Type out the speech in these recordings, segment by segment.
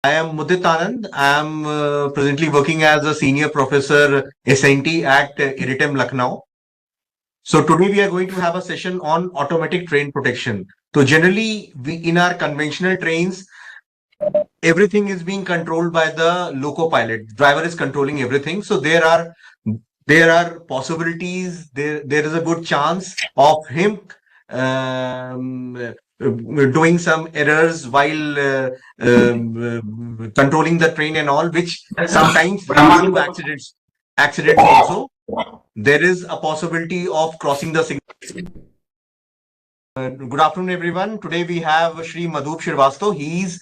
I am Mudit Anand. I am presently working as a senior professor SNT at IRITEM Lucknow. So today we are going to have a session on automatic train protection. So generally, in our conventional trains, everything is being controlled by the loco pilot. Driver is controlling everything. So there are possibilities. There is a good chance of him doing some errors while controlling the train and all, which sometimes leads to accidents also. There is a possibility of crossing the signal. Good afternoon, everyone. Today we have Shri Madhup Shrivastava. He's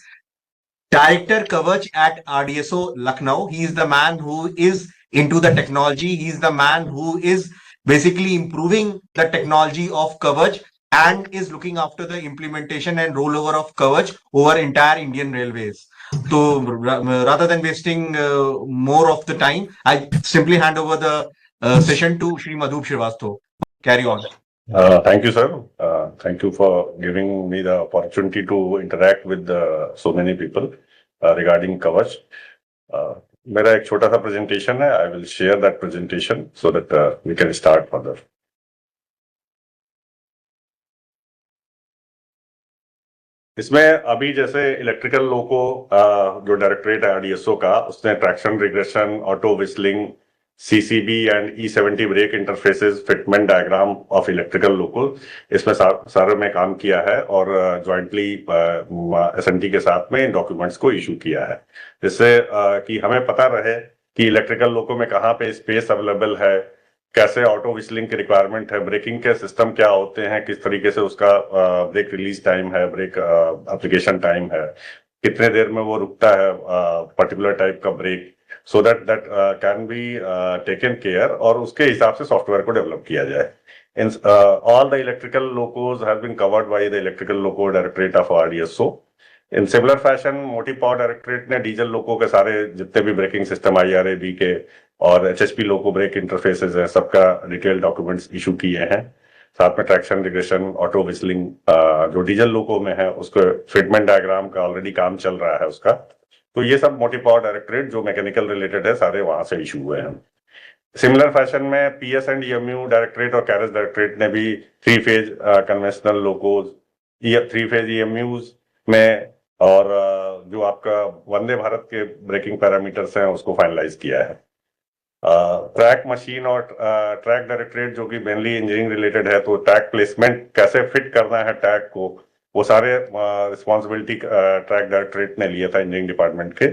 Director Kavach at RDSO Lucknow. He is the man who is into the technology. He is the man who is basically improving the technology of Kavach and is looking after the implementation and rollover of Kavach over entire Indian Railways. So rather than wasting more of the time, I simply hand over the session to Shri Madhup Shrivastava. Carry on. Thank you, sir. Thank you for giving me the opportunity to interact with so many people regarding Kavach. मेरा एक छोटा सा presentation है. I will share that presentation so that we can start further. इसमें अभी जैसे electrical लोको जो directorate है आरडीएसओ का, उसने traction regression, auto whistling, CCB and E70 brake interfaces, fitment diagram of electrical loco, इसमें सारे में काम किया है और ज्वाइंटली SNT के साथ में इन डॉक्यूमेंट्स को इशू किया है, जिससे कि हमें पता रहे कि इलेक्ट्रिकल लोको में कहाँ पे स्पेस अवेलेबल है, कैसे ऑटो विस्लिंग की रिक्वायरमेंट है, ब्रेकिंग के सिस्टम क्या होते हैं, किस तरीके से उसका ब्रेक रिलीज टाइम है, ब्रेक एप्लीकेशन टाइम है, कितने देर में वो रुकता है पर्टिकुलर टाइप का break, so that can be taken care, और उसके हिसाब से सॉफ्टवेयर को डेवलप किया जाए. All the electrical locos have been covered by the electrical loco directorate of RDSO. In similar fashion, मोटी पावर डायरेक्टरेट ने डीजल लोको के सारे जितने भी ब्रेकिंग सिस्टम IRAB के और HHP लोको ब्रेक इंटरफेसेस है, सबका डिटेल डॉक्यूमेंट्स इशू किए हैं. साथ में ट्रैक्शन रिग्रेशन, ऑटो विस्लिंग जो डीजल लोको में है, उसको फिटमेंट डायग्राम का ऑलरेडी काम चल रहा है उसका. तो ये सब मोटी पावर डायरेक्टरेट जो मैकेनिकल रिलेटेड है, सारे वहां से इशू हुए हैं. सिमिलर फैशन में PS एंड EMU डायरेक्टरेट और कैरेज डायरेक्टरेट ने भी 3 phase conventional locos, 3 phase EMUs में और जो आपका वंदे भारत के ब्रेकिंग पैरामीटर्स हैं उसको फाइनलाइज किया है. ट्रैक मशीन और ट्रैक डायरेक्टरेट जो कि मेनली इंजीनियरिंग रिलेटेड है, तो ट्रैक प्लेसमेंट कैसे फिट करना है ट्रैक को, वो सारे रिस्पॉन्सिबिलिटी ट्रैक डायरेक्टरेट ने लिया था इंजीनियरिंग डिपार्टमेंट के,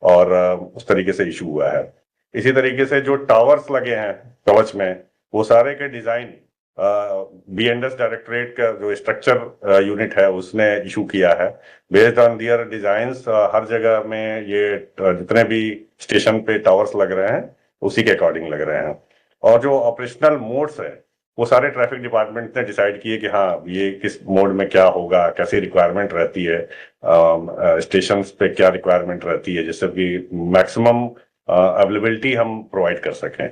और उस तरीके से इशू हुआ है. इसी तरीके से जो टावर्स लगे हैं कवच में, वो सारे के डिजाइन BNS डायरेक्टरेट का जो स्ट्रक्चर यूनिट है उसने इशू किया है. बेस्ड ऑन दियर डिजाइंस हर जगह में ये जितने भी स्टेशन पे टावर्स लग रहे हैं उसी के अकॉर्डिंग लग रहे हैं. और जो ऑपरेशनल मोड्स है वो सारे ट्रैफिक डिपार्टमेंट ने डिसाइड किए कि हाँ ये किस मोड में क्या होगा, कैसी रिक्वायरमेंट रहती है, स्टेशन पे क्या रिक्वायरमेंट रहती है, जिससे कि मैक्सिमम अवेलेबिलिटी हम प्रोवाइड कर सकें.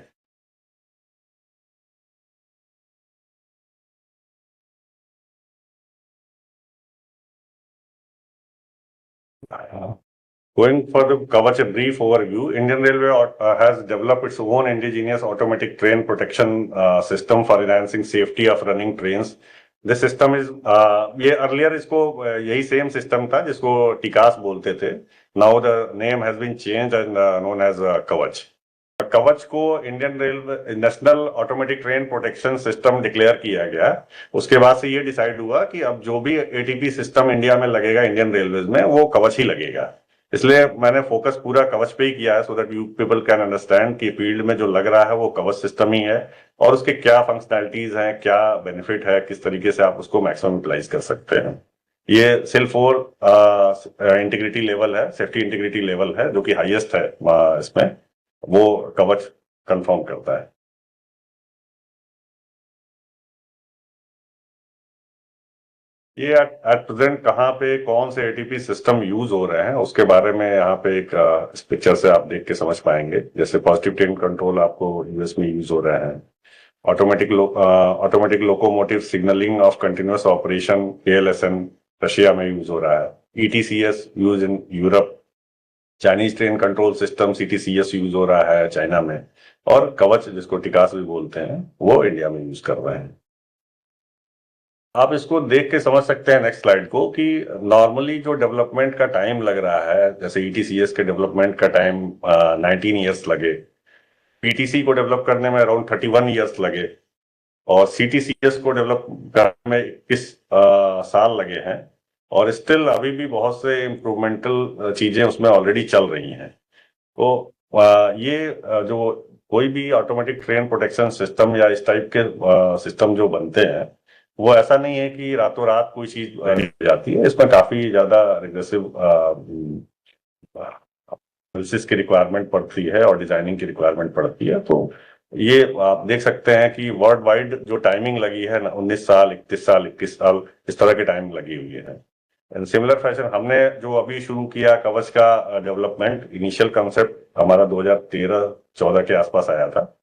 Going for the Kavach, a brief overview, Indian Railway has developed its own indigenous automatic train protection system for enhancing safety of running trains. This system is, ये earlier इसको यही same system था जिसको टिकास बोलते थे. Now the name has been changed and known as Kavach. कवच को Indian railway national automatic train protection system declare किया गया. उसके बाद से ये डिसाइड हुआ कि अब जो भी ATP सिस्टम इंडिया में लगेगा इंडियन रेलवेज में, वो कवच ही लगेगा. इसलिए मैंने फोकस पूरा कवच पे ही किया है, so that you people can understand कि फील्ड में जो लग रहा है वो कवच सिस्टम ही है और उसके क्या फंक्शनैलिटीज हैं, क्या बेनिफिट है, किस तरीके से आप उसको मैक्सिमम यूटिलाइज कर सकते हैं. ये सिर्फ 4 इंटीग्रिटी लेवल है, सेफ्टी इंटीग्रिटी लेवल है, जो कि हाईएस्ट है इसमें, वो कवच कंफर्म करता है. ये एट प्रेजेंट कहाँ पे कौन से ATP सिस्टम यूज हो रहे हैं उसके बारे में यहाँ पे एक इस पिक्चर से आप देख के समझ पाएंगे. जैसे पॉजिटिव ट्रेन कंट्रोल आपको US में यूज हो रहा है, automatic locomotive signalling of continuous operation ALSN Russia में यूज हो रहा है, ETCS use in Europe, Chinese train control system CTCS use हो रहा है चाइना में, और कवच जिसको टिकास भी बोलते हैं वो इंडिया में यूज कर रहे हैं। आप इसको देख के समझ सकते हैं नेक्स्ट स्लाइड को कि नॉर्मली जो डेवलपमेंट का टाइम लग रहा है, जैसे ETCS के डेवलपमेंट का टाइम 19 ईयर्स लगे, PTC को डेवलप करने में अराउंड 31 ईयर्स लगे, और CTCS को डेवलप करने में 21 साल लगे हैं, और स्टिल अभी भी बहुत से इम्प्रूवमेंटल चीजें उसमें ऑलरेडी चल रही हैं। तो जो कोई भी ऑटोमेटिक ट्रेन प्रोटेक्शन सिस्टम या इस टाइप के सिस्टम जो बनते हैं, वो ऐसा नहीं है कि रातों रात कोई चीज बन जाती है। इसमें काफी ज्यादा रिग्रेसिव एनालिसिस की रिक्वायरमेंट पड़ती है और डिजाइनिंग की रिक्वायरमेंट पड़ती है। तो ये आप देख सकते हैं कि वर्ल्ड वाइड जो टाइमिंग लगी है 19 साल, 31 साल, 21 साल, इस तरह की टाइमिंग लगी हुई है। इन सिमिलर फैशन हमने जो अभी शुरू किया कवच का डेवलपमेंट, इनिशियल कंसेप्ट हमारा 2013-14 के आसपास आया था।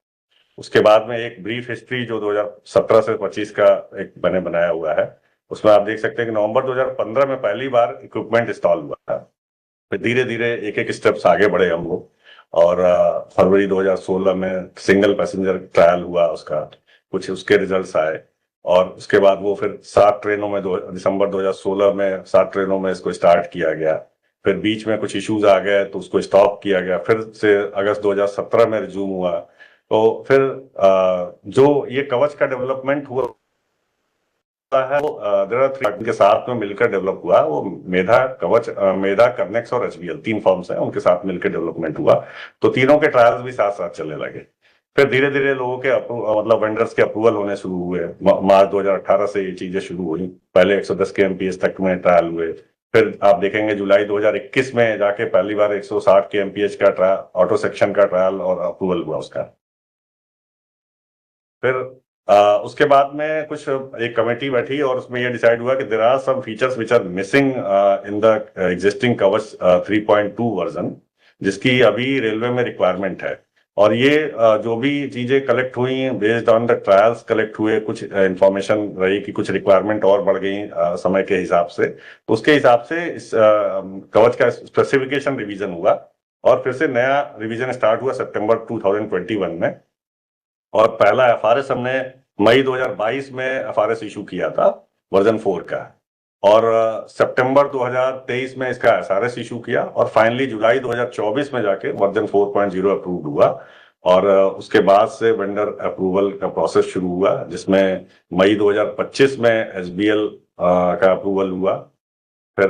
उसके बाद में एक ब्रीफ हिस्ट्री जो 2017 से 25 का एक मैंने बनाया हुआ है, उसमें आप देख सकते हैं कि नवंबर 2015 में पहली बार इक्विपमेंट इंस्टॉल हुआ था। फिर धीरे धीरे एक एक स्टेप्स आगे बढ़े हम लोग, और फरवरी 2016 में सिंगल पैसेंजर ट्रायल हुआ उसका, कुछ उसके रिजल्ट्स आए, और उसके बाद वो फिर 7 ट्रेनों में दिसंबर 2016 में 7 ट्रेनों में इसको स्टार्ट किया गया। फिर बीच में कुछ इश्यूज आ गए तो उसको स्टॉप किया गया, फिर से अगस्त 2017 में रिज्यूम हुआ। तो फिर जो ये कवच का डेवलपमेंट हुआ है वो देयर आर 3 के साथ में मिलकर डेवलप हुआ। वो मेधा, कवच, मेधा, कर्नेक्स और HBL 3 फॉर्म्स हैं, उनके साथ मिलकर डेवलपमेंट हुआ। तो तीनों के ट्रायल्स भी साथ साथ चलने लगे। फिर धीरे धीरे लोगों के मतलब वेंडर्स के अप्रूवल होने शुरू हुए। मार्च 2018 से ये चीजें शुरू हुई। पहले 110 kmph तक में ट्रायल हुए। फिर आप देखेंगे जुलाई 2021 में जाके पहली बार 160 kmph का ट्रायल, ऑटो सेक्शन का ट्रायल और अप्रूवल हुआ उसका। फिर उसके बाद में कुछ एक कमेटी बैठी और उसमें ये डिसाइड हुआ कि there are some features which are missing in the existing Kavach 3.2 version, जिसकी अभी रेलवे में रिक्वायरमेंट है। और ये जो भी चीजें कलेक्ट हुई based on the trials collect हुए, कुछ इंफॉर्मेशन रही कि कुछ रिक्वायरमेंट और बढ़ गई समय के हिसाब से, तो उसके हिसाब से इस कवच का स्पेसिफिकेशन रिवीजन हुआ, और फिर से नया रिवीजन स्टार्ट हुआ सितंबर 2021 में। और पहला FRS हमने मई 2022 में FRS इशू किया था वर्जन 4 का, और सितंबर 2023 में इसका SRS इशू किया, और फाइनली जुलाई 2024 में जाके वर्जन 4.0 अप्रूव्ड हुआ। और उसके बाद से वेंडर अप्रूवल का प्रोसेस शुरू हुआ, जिसमें मई 2025 में SBL का अप्रूवल हुआ। फिर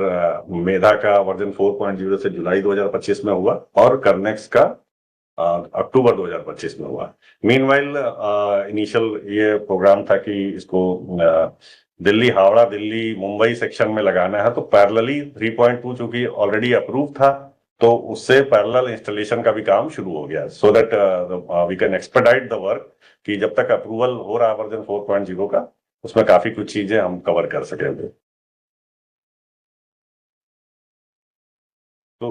मेधा का वर्जन 4.0 से जुलाई 2025 में हुआ, और कर्नेक्स का अक्टूबर 2025 में हुआ। मीनवाइल इनिशियल ये प्रोग्राम था कि इसको दिल्ली, हावड़ा, दिल्ली, मुंबई सेक्शन में लगाना है, तो पैरेलली 3.2 चूंकि ऑलरेडी अप्रूव था, तो उससे पैरेलल इंस्टॉलेशन का भी काम शुरू हो गया, so that we can expedite the work, कि जब तक अप्रूवल हो रहा है वर्जन 4.0 का, उसमें काफी कुछ चीजें हम कवर कर सकेंगे। तो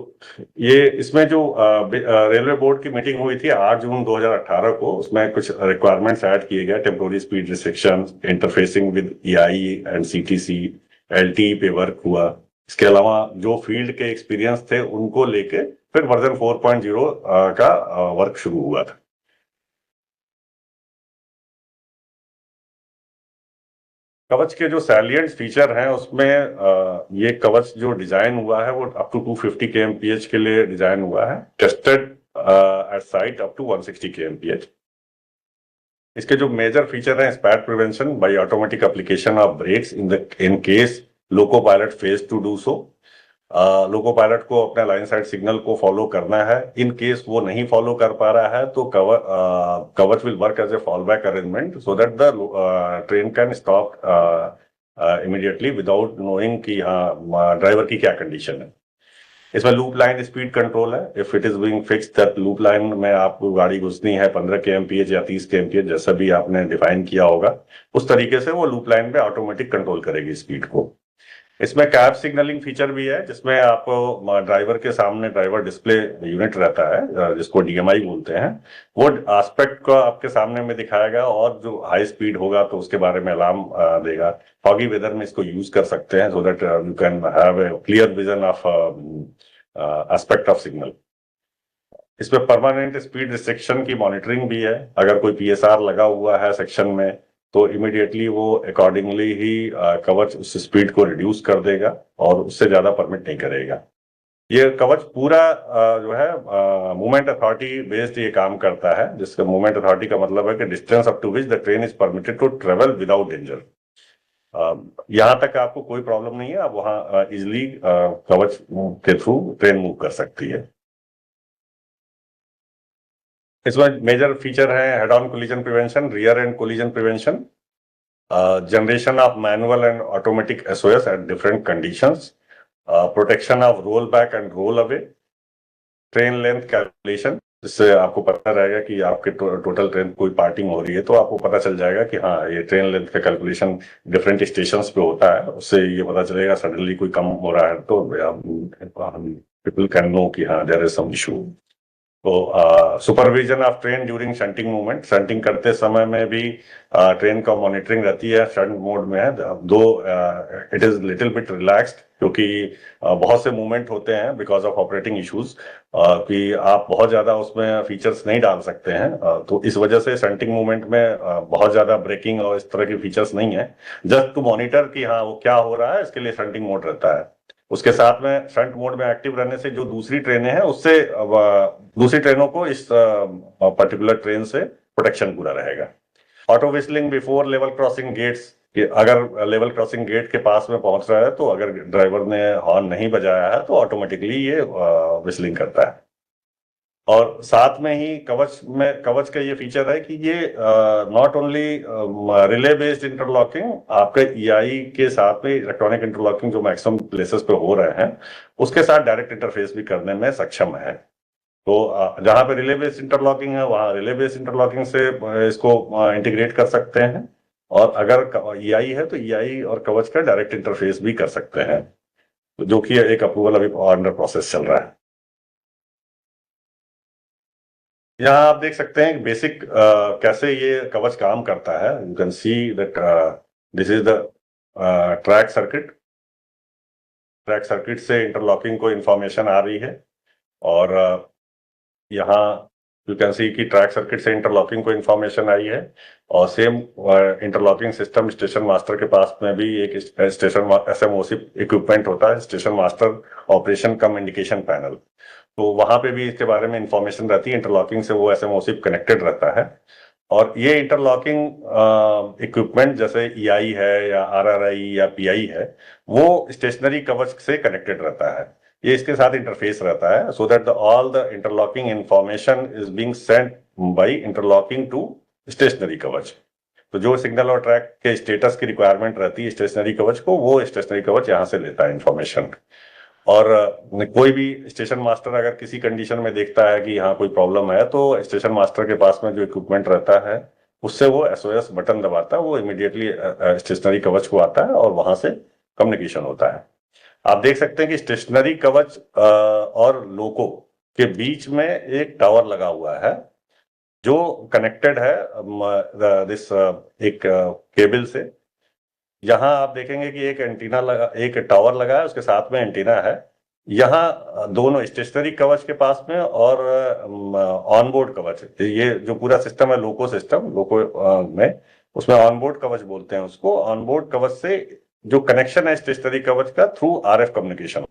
ये इसमें जो रेलवे बोर्ड की मीटिंग हुई थी 8 जून 2018 को, उसमें कुछ रिक्वायरमेंट्स ऐड किए गए। Temporary speed restriction, interfacing with EI and CTC, LTE पे वर्क हुआ। इसके अलावा जो फील्ड के एक्सपीरियंस थे उनको लेके फिर वर्जन 4.0 का वर्क शुरू हुआ था। कवच के जो सैलिएंट फीचर हैं उसमें ये कवच जो डिजाइन हुआ है वो अप टू 250 kmph के लिए डिजाइन हुआ है, tested at site up to 160 kmph। इसके जो मेजर फीचर हैं, SPAD prevention by automatic application of brakes in case loco pilot fails to do so. Loco pilot को अपने लाइन साइड सिग्नल को फॉलो करना है। इन केस वो नहीं फॉलो कर पा रहा है तो Kavach will work as a fall back arrangement, so that the train can stop immediately without knowing कि हाँ ड्राइवर की क्या कंडीशन है। इसमें लूप लाइन स्पीड कंट्रोल है। If it is being fixed that loop line में आपको गाड़ी घुसनी है 15 kmph या 30 kmph, जैसा भी आपने डिफाइन किया होगा, उस तरीके से वो लूप लाइन पे ऑटोमेटिक कंट्रोल करेगी स्पीड को। इसमें कैब सिग्नलिंग फीचर भी है, जिसमें आपको ड्राइवर के सामने ड्राइवर डिस्प्ले यूनिट रहता है, जिसको DMI बोलते हैं, वो एस्पेक्ट को आपके सामने में दिखाएगा, और जो हाई स्पीड होगा तो उसके बारे में अलार्म देगा। फॉगी वेदर में इसको यूज कर सकते हैं, so that you can have a clear vision of aspect of signal. इसमें परमानेंट स्पीड रिस्ट्रिक्शन की मॉनिटरिंग भी है। अगर कोई पीएसआर लगा हुआ है सेक्शन में तो इमीडिएटली वो अकॉर्डिंगली ही कवच उस स्पीड को रिड्यूस कर देगा और उससे ज्यादा परमिट नहीं करेगा। ये कवच पूरा जो है मूवमेंट अथॉरिटी बेस्ड ये काम करता है, जिसका मूवमेंट अथॉरिटी का मतलब है कि distance up to which the train is permitted to travel without danger. यहाँ तक आपको कोई प्रॉब्लम नहीं है, आप वहां इजिली कवच के थ्रू ट्रेन मूव कर सकती है। इसमें मेजर फीचर है head on collision prevention, rear end collision prevention, generation of manual and automatic SOS at different conditions, protection of roll back and roll away, train length calculation, जिससे आपको पता रहेगा कि आपके टोटल ट्रेन कोई parting हो रही है तो आपको पता चल जाएगा कि हाँ ये ट्रेन लेंथ का कैलकुलेशन डिफरेंट स्टेशन पे होता है, उससे ये पता चलेगा सडनली कोई कम हो रहा है तो पीपल कैन नो कि हाँ देयर इज सम इशू। तो supervision of train during shunting movement, shunting करते समय में भी ट्रेन का मॉनिटरिंग रहती है, शंट मोड में है, दो it is little bit relaxed क्योंकि बहुत से मूवमेंट होते हैं बिकॉज ऑफ ऑपरेटिंग इश्यूज कि आप बहुत ज्यादा उसमें फीचर्स नहीं डाल सकते हैं, तो इस वजह से शंटिंग मूवमेंट में बहुत ज्यादा ब्रेकिंग और इस तरह की फीचर्स नहीं है। जस्ट टू मॉनिटर कि हाँ वो क्या हो रहा है, इसके लिए शंटिंग मोड रहता है। उसके साथ में शंट मोड में एक्टिव रहने से जो दूसरी ट्रेनें हैं उससे दूसरी ट्रेनों को इस पर्टिकुलर ट्रेन से प्रोटेक्शन पूरा रहेगा। Auto whistling before level crossing gates, कि अगर लेवल क्रॉसिंग गेट के पास में पहुंच रहा है तो अगर ड्राइवर ने हॉर्न नहीं बजाया है तो ऑटोमेटिकली ये विस्लिंग करता है। और साथ में ही कवच का ये फीचर है कि ये not only relay based interlocking, आपके ईआई के साथ में इलेक्ट्रॉनिक इंटरलॉकिंग जो मैक्सिमम प्लेसेस पे हो रहे हैं उसके साथ डायरेक्ट इंटरफेस भी करने में सक्षम है। तो जहां पे रिले बेस्ड इंटरलॉकिंग है वहां रिले बेस्ड इंटरलॉकिंग से इसको इंटीग्रेट कर सकते हैं, और अगर ईआई है तो ईआई और कवच का डायरेक्ट इंटरफेस भी कर सकते हैं, जो कि एक अप्रूवल अभी अंडर प्रोसेस चल रहा है। यहाँ आप देख सकते हैं बेसिक कैसे ये कवच काम करता है। You can see that this is the track circuit. Track circuit से इंटरलॉकिंग को इंफॉर्मेशन आ रही है, और यहाँ यू कैन सी कि ट्रैक सर्किट से इंटरलॉकिंग को इंफॉर्मेशन आई है, और same interlocking system station master के पास में भी एक स्टेशन एसएमओसी इक्विपमेंट होता है, स्टेशन मास्टर ऑपरेशन कम इंडिकेशन पैनल, तो वहां पे भी इसके बारे में इंफॉर्मेशन रहती है। इंटरलॉकिंग से वो एसएमओसी कनेक्टेड रहता है, और ये इंटरलॉकिंग इक्विपमेंट जैसे ईआई है या आरआरआई या पीआई है वो स्टेशनरी कवच से कनेक्टेड रहता है, ये इसके साथ इंटरफेस रहता है, so that all the interlocking information is being sent by interlocking to stationary Kavach. तो जो सिग्नल और ट्रैक के स्टेटस की रिक्वायरमेंट रहती है स्टेशनरी कवच को, वो स्टेशनरी कवच यहाँ से लेता है इंफॉर्मेशन। और कोई भी स्टेशन मास्टर अगर किसी कंडीशन में देखता है कि यहाँ कोई प्रॉब्लम है तो स्टेशन मास्टर के पास में जो इक्विपमेंट रहता है उससे वो एसओएस बटन दबाता है, वो इमीडिएटली स्टेशनरी कवच को आता है और वहां से कम्युनिकेशन होता है। आप देख सकते हैं कि स्टेशनरी कवच और लोको के बीच में एक टावर लगा हुआ है जो कनेक्टेड है दिस एक केबल से। यहाँ आप देखेंगे कि एक एंटीना लगा, एक टावर लगा है, उसके साथ में एंटीना है। यहाँ दोनों स्टेशनरी कवच के पास में और ऑनबोर्ड कवच, ये जो पूरा सिस्टम है लोको सिस्टम, लोको में उसमें ऑनबोर्ड कवच बोलते हैं उसको। ऑनबोर्ड कवच से जो कनेक्शन है स्टेशनरी कवच का थ्रू आरएफ कम्युनिकेशन,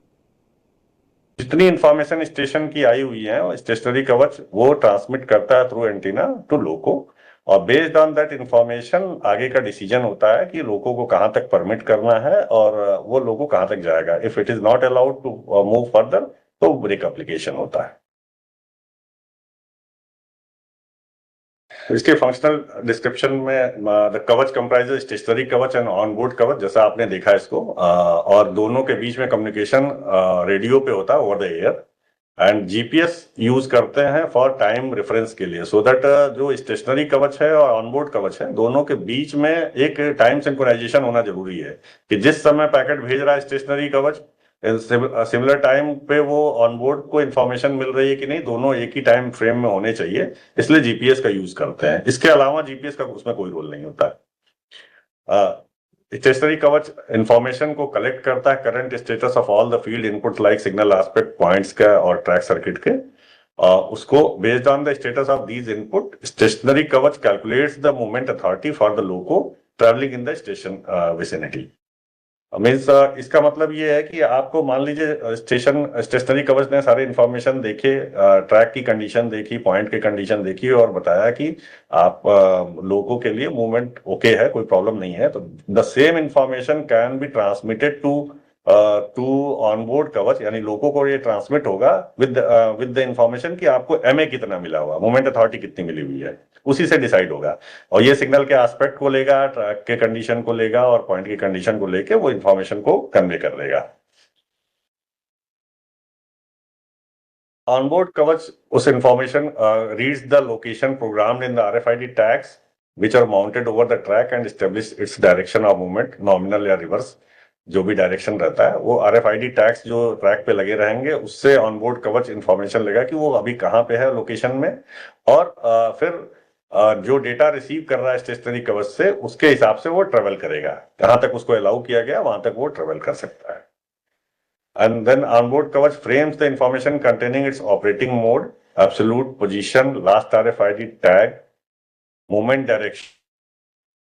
जितनी इंफॉर्मेशन स्टेशन की आई हुई है स्टेशनरी कवच वो ट्रांसमिट करता है थ्रू एंटीना टू लोको, और बेस्ड ऑन दैट इंफॉर्मेशन आगे का डिसीजन होता है कि लोगों को कहां तक परमिट करना है और वो लोगों कहां तक जाएगा। If it is not allowed to move further तो ब्रेक एप्लीकेशन होता है। इसके फंक्शनल डिस्क्रिप्शन में the Kavach comprises stationary Kavach and onboard Kavach, जैसा आपने देखा इसको, और दोनों के बीच में कम्युनिकेशन रेडियो पे होता है over the air, and GPS use करते हैं फॉर टाइम रेफरेंस के लिए, सो दैट जो स्टेशनरी कवच है और ऑनबोर्ड कवच है दोनों के बीच में एक टाइम सिंक्रोनाइजेशन होना जरूरी है कि जिस समय पैकेट भेज रहा है स्टेशनरी कवच सिमिलर टाइम पे वो ऑनबोर्ड को इंफॉर्मेशन मिल रही है कि नहीं, दोनों एक ही टाइम फ्रेम में होने चाहिए, इसलिए जीपीएस का यूज करते हैं। इसके अलावा जीपीएस का उसमें कोई रोल नहीं होता है। स्टेशनरी कवच इंफॉर्मेशन को कलेक्ट करता है, current status of all the field input like signal aspect points का और ट्रैक सर्किट के। उसको based on the status of these input stationary Kavach calculates the movement authority for the loco travelling in the station vicinity. Means इसका मतलब ये है कि आपको मान लीजिए स्टेशनरी कवच ने सारे इंफॉर्मेशन देखे, ट्रैक की कंडीशन देखी, पॉइंट की कंडीशन देखी और बताया कि आप लोगों के लिए मूवमेंट ओके है, कोई प्रॉब्लम नहीं है, तो the same information can be transmitted to onboard Kavach, यानी लोगों को ये ट्रांसमिट होगा विद द इंफॉर्मेशन कि आपको एमए कितना मिला हुआ, मूवमेंट अथॉरिटी कितनी मिली हुई है, उसी से डिसाइड होगा। और ये सिग्नल के एस्पेक्ट को लेगा, ट्रैक के कंडीशन को लेगा और पॉइंट की कंडीशन को लेके वो इंफॉर्मेशन को कन्वे कर देगा। ऑनबोर्ड कवच उस information reads the location programmed in the RFID tags which are mounted over the track and establish its direction of movement, nominal या रिवर्स, जो भी डायरेक्शन रहता है वो आरएफआईडी टैग्स जो ट्रैक पे लगे रहेंगे उससे ऑनबोर्ड कवच इंफॉर्मेशन लेगा कि वो अभी कहाँ पे है लोकेशन में, और फिर जो डेटा रिसीव कर रहा है स्टेशनरी कवच से उसके हिसाब से वो ट्रेवल करेगा, जहां तक उसको अलाउ किया गया वहां तक वो ट्रेवल कर सकता है। And then onboard kavach frames the information containing its operating mode, absolute position, last RFID tag, movement direction,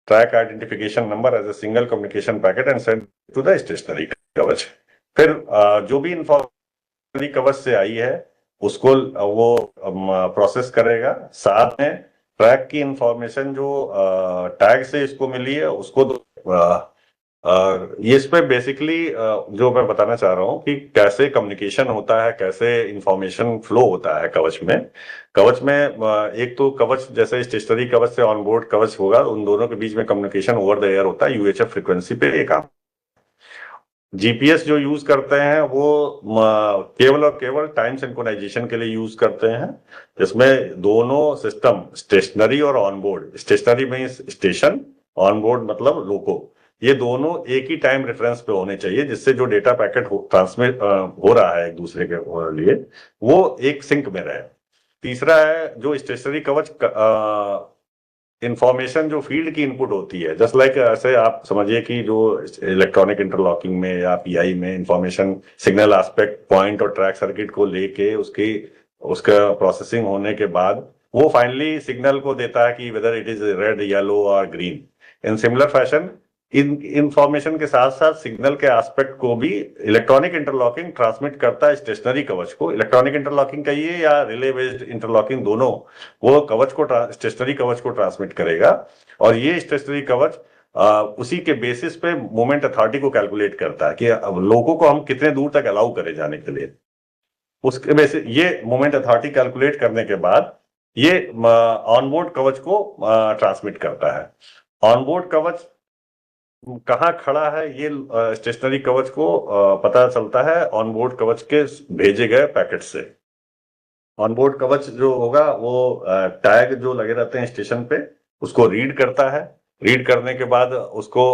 track identification number as a single communication packet and send to the stationary कवच। फिर जो भी information कवच से आई है उसको वो process करेगा, साथ में ट्रैक की इंफॉर्मेशन जो टैग से इसको मिली है उसको ये इस पे बेसिकली जो मैं बताना चाह रहा हूँ कि कैसे कम्युनिकेशन होता है, कैसे इंफॉर्मेशन फ्लो होता है कवच में। एक तो कवच जैसे स्टेशनरी कवच से ऑनबोर्ड कवच होगा, उन दोनों के बीच में कम्युनिकेशन ओवर द एयर होता है यूएचएफ फ्रीक्वेंसी पे एक काम। जीपीएस जो यूज करते हैं वो केवल और केवल टाइम सिंक्रोनाइजेशन के लिए यूज करते हैं, जिसमें दोनों सिस्टम स्टेशनरी और ऑनबोर्ड, स्टेशनरी में स्टेशन, ऑनबोर्ड मतलब लोको, ये दोनों एक ही टाइम रेफरेंस पे होने चाहिए, जिससे जो डेटा पैकेट ट्रांसमिट हो रहा है एक दूसरे के लिए वो एक सिंक में रहे। तीसरा है जो स्टेशनरी कवच इंफॉर्मेशन जो फील्ड की इनपुट होती है, जस्ट लाइक ऐसे आप समझिए कि जो इलेक्ट्रॉनिक इंटरलॉकिंग में या पीआई में इंफॉर्मेशन सिग्नल एस्पेक्ट पॉइंट और ट्रैक सर्किट को लेके उसका प्रोसेसिंग होने के बाद वो फाइनली सिग्नल को देता है कि whether it is red, yellow और green. In similar fashion in information के साथ साथ सिग्नल के एस्पेक्ट को भी इलेक्ट्रॉनिक इंटरलॉकिंग ट्रांसमिट करता है स्टेशनरी कवच को। इलेक्ट्रॉनिक इंटरलॉकिंग कहिए या रिले बेस्ड इंटरलॉकिंग, दोनों वो कवच को स्टेशनरी कवच को ट्रांसमिट करेगा, और ये स्टेशनरी कवच उसी के बेसिस पे मोमेंट अथॉरिटी को कैलकुलेट करता है कि लोगों को हम कितने दूर तक अलाउ करें जाने के लिए। उसके बेसिस ये मोमेंट अथॉरिटी कैलकुलेट करने के बाद ये ऑनबोर्ड कवच को ट्रांसमिट करता है। ऑनबोर्ड कवच कहाँ खड़ा है ये स्टेशनरी कवच को पता चलता है ऑनबोर्ड कवच के भेजे गए पैकेट से। ऑनबोर्ड कवच जो होगा वो टैग जो लगे रहते हैं स्टेशन पे उसको रीड करता है, रीड करने के बाद उसको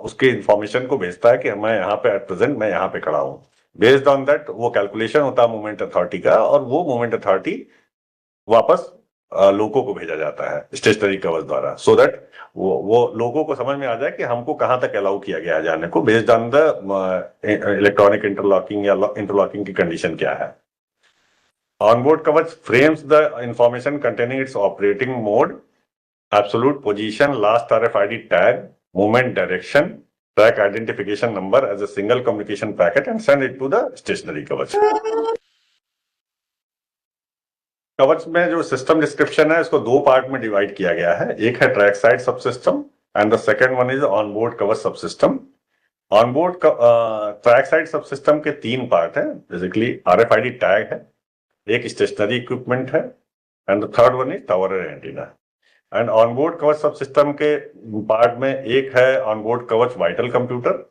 उसके इंफॉर्मेशन को भेजता है कि मैं यहाँ पे एट प्रेजेंट मैं यहाँ पे खड़ा हूँ। बेस्ड ऑन दैट वो कैलकुलेशन होता है मोमेंट अथॉरिटी का, और वो मोमेंट अथॉरिटी वापस लोगों को भेजा जाता है स्टेशनरी कवच द्वारा, सो दैट वो लोगों को समझ में आ जाए कि हमको कहां तक अलाउ किया गया है जाने को, based on the electronic interlocking या इंटरलॉकिंग की कंडीशन क्या है। Onboard Kavach frames the information containing its operating mode, absolute position, last RFID tag, movement direction, track identification number as a single communication packet and send it to the stationary Kavach. Kavach में जो system description है इसको दो part में divide किया गया है, एक है ट्रैक साइड सब system and the second one is onboard कवच सब सिस्टम। ऑनबोर्ड ट्रैक साइड सब सिस्टम के तीन पार्ट है, बेसिकली आरएफआईडी टैग है, एक स्टेशनरी इक्विपमेंट है and the third one is tower antenna. And onboard कवच सब सिस्टम के पार्ट में एक है ऑनबोर्ड कवच वाइटल कंप्यूटर,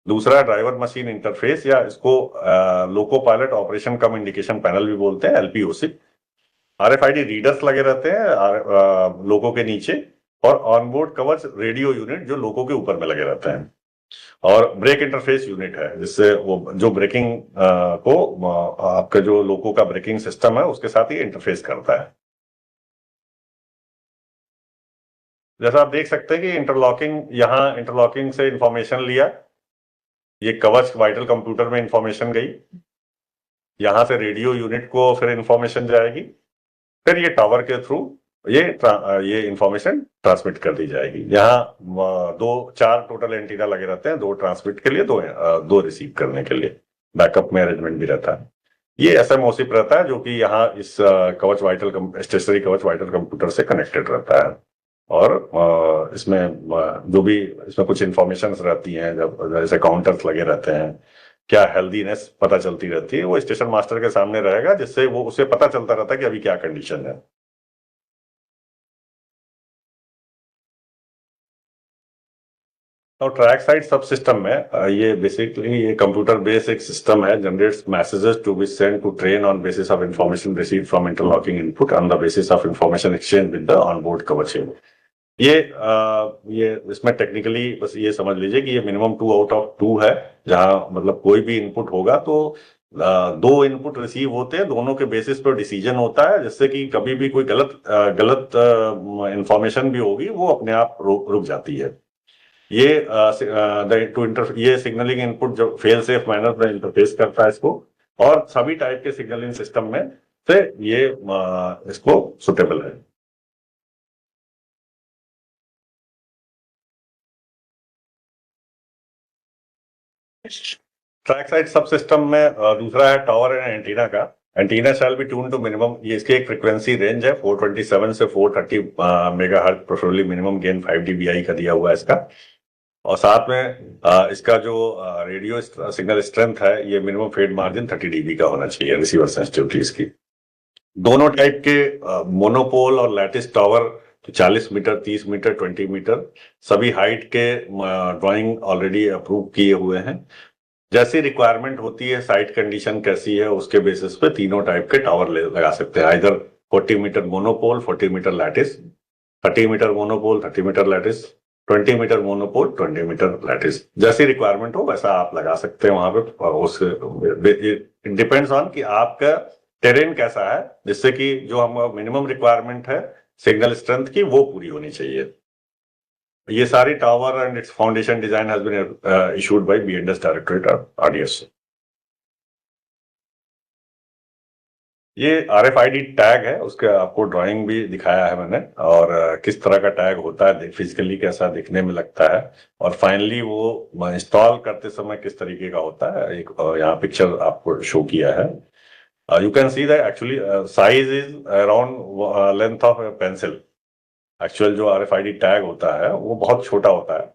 दूसरा ड्राइवर मशीन इंटरफेस या इसको लोको पायलट ऑपरेशन कम इंडिकेशन पैनल भी बोलते हैं, एलपीओसी। आरएफआईडी रीडर्स लगे रहते हैं लोगों के नीचे, और ऑनबोर्ड कवच रेडियो यूनिट जो लोगों के ऊपर में लगे रहते हैं, और ब्रेक इंटरफेस यूनिट है जिससे वो जो ब्रेकिंग को आपका जो लोगों का ब्रेकिंग सिस्टम है उसके साथ ही इंटरफेस करता है। जैसा आप देख सकते हैं कि इंटरलॉकिंग से इंफॉर्मेशन लिया, ये कवच वाइटल कंप्यूटर में इंफॉर्मेशन गई, यहां से रेडियो यूनिट को फिर इंफॉर्मेशन जाएगी, फिर ये टावर के थ्रू ये इंफॉर्मेशन ट्रांसमिट कर दी जाएगी। यहाँ दो चार टोटल एंटीना लगे रहते हैं, दो ट्रांसमिट के लिए, दो रिसीव करने के लिए, बैकअप में अरेंजमेंट भी रहता है। ये एसएमओसिप रहता है जो कि यहाँ इस कवच वाइटल स्टेशनरी कवच वाइटल कंप्यूटर से कनेक्टेड रहता है। और इसमें जो भी इसमें कुछ इंफॉर्मेशन रहती हैं, जब जैसे काउंटर्स लगे रहते हैं, क्या हेल्दीनेस पता चलती रहती है, वो स्टेशन मास्टर के सामने रहेगा, जिससे वो उसे पता चलता रहता है कि अभी क्या कंडीशन है। और ट्रैक साइड सब सिस्टम में ये बेसिकली ये कंप्यूटर बेस्ड एक सिस्टम है, generates messages to be send to train on basis of information receive from interlocking input on the basis of information exchange with the onboard Kavach. ये इसमें technically बस ये समझ लीजिए कि ये मिनिमम 2 आउट ऑफ 2 है, जहां मतलब कोई भी इनपुट होगा तो दो इनपुट रिसीव होते हैं, दोनों के बेसिस पर डिसीजन होता है, जिससे कि कभी भी कोई गलत इंफॉर्मेशन भी होगी वो अपने आप रुक जाती है। ये सिग्नलिंग इनपुट जो फेल सेफ मैनर में इंटरफेस करता है इसको, और सभी टाइप के सिग्नलिंग सिस्टम में से ये इसको सुटेबल है। ट्रैक साइड सब सिस्टम में दूसरा है टावर एंड एंटीना का। Antenna shall be tune to minimum, ये इसकी एक फ्रीक्वेंसी रेंज है 427 से 430 megahertz, preferably minimum gain 5 dBi का दिया हुआ है इसका। और साथ में इसका जो रेडियो सिग्नल स्ट्रेंथ है, ये मिनिमम फेड मार्जिन 30 dB का होना चाहिए रिसीवर सेंसिटिविटी इसकी। दोनों टाइप के मोनोपोल और lattice tower 40 metre, 30 metre, 20 metre, सभी हाइट के ड्राइंग ऑलरेडी अप्रूव किए हुए हैं। जैसी रिक्वायरमेंट होती है, साइट कंडीशन कैसी है, उसके बेसिस पे तीनों टाइप के टावर लगा सकते हैं। इधर 40 metre monopole, 40 metre lattice, 30 metre monopole, 30 metre lattice, 20 metre monopole, 20 metre lattice. जैसी रिक्वायरमेंट हो वैसा आप लगा सकते हैं वहां पे। उस डिपेंड्स ऑन कि आपका टेरेन कैसा है, जिससे कि जो हम मिनिमम रिक्वायरमेंट है सिग्नल स्ट्रेंथ की, वो पूरी होनी चाहिए। ये सारी tower and its foundation design has been issued by BNS directorate RDS। ये RFID टैग है, उसके आपको ड्राइंग भी दिखाया है मैंने, और किस तरह का टैग होता है, फिजिकली कैसा दिखने में लगता है, और फाइनली वो इंस्टॉल करते समय किस तरीके का होता है। एक यहाँ पिक्चर आपको शो किया है। You can see that actually size is around length of pencil. Actual जो RFID टैग होता है वो बहुत छोटा होता है।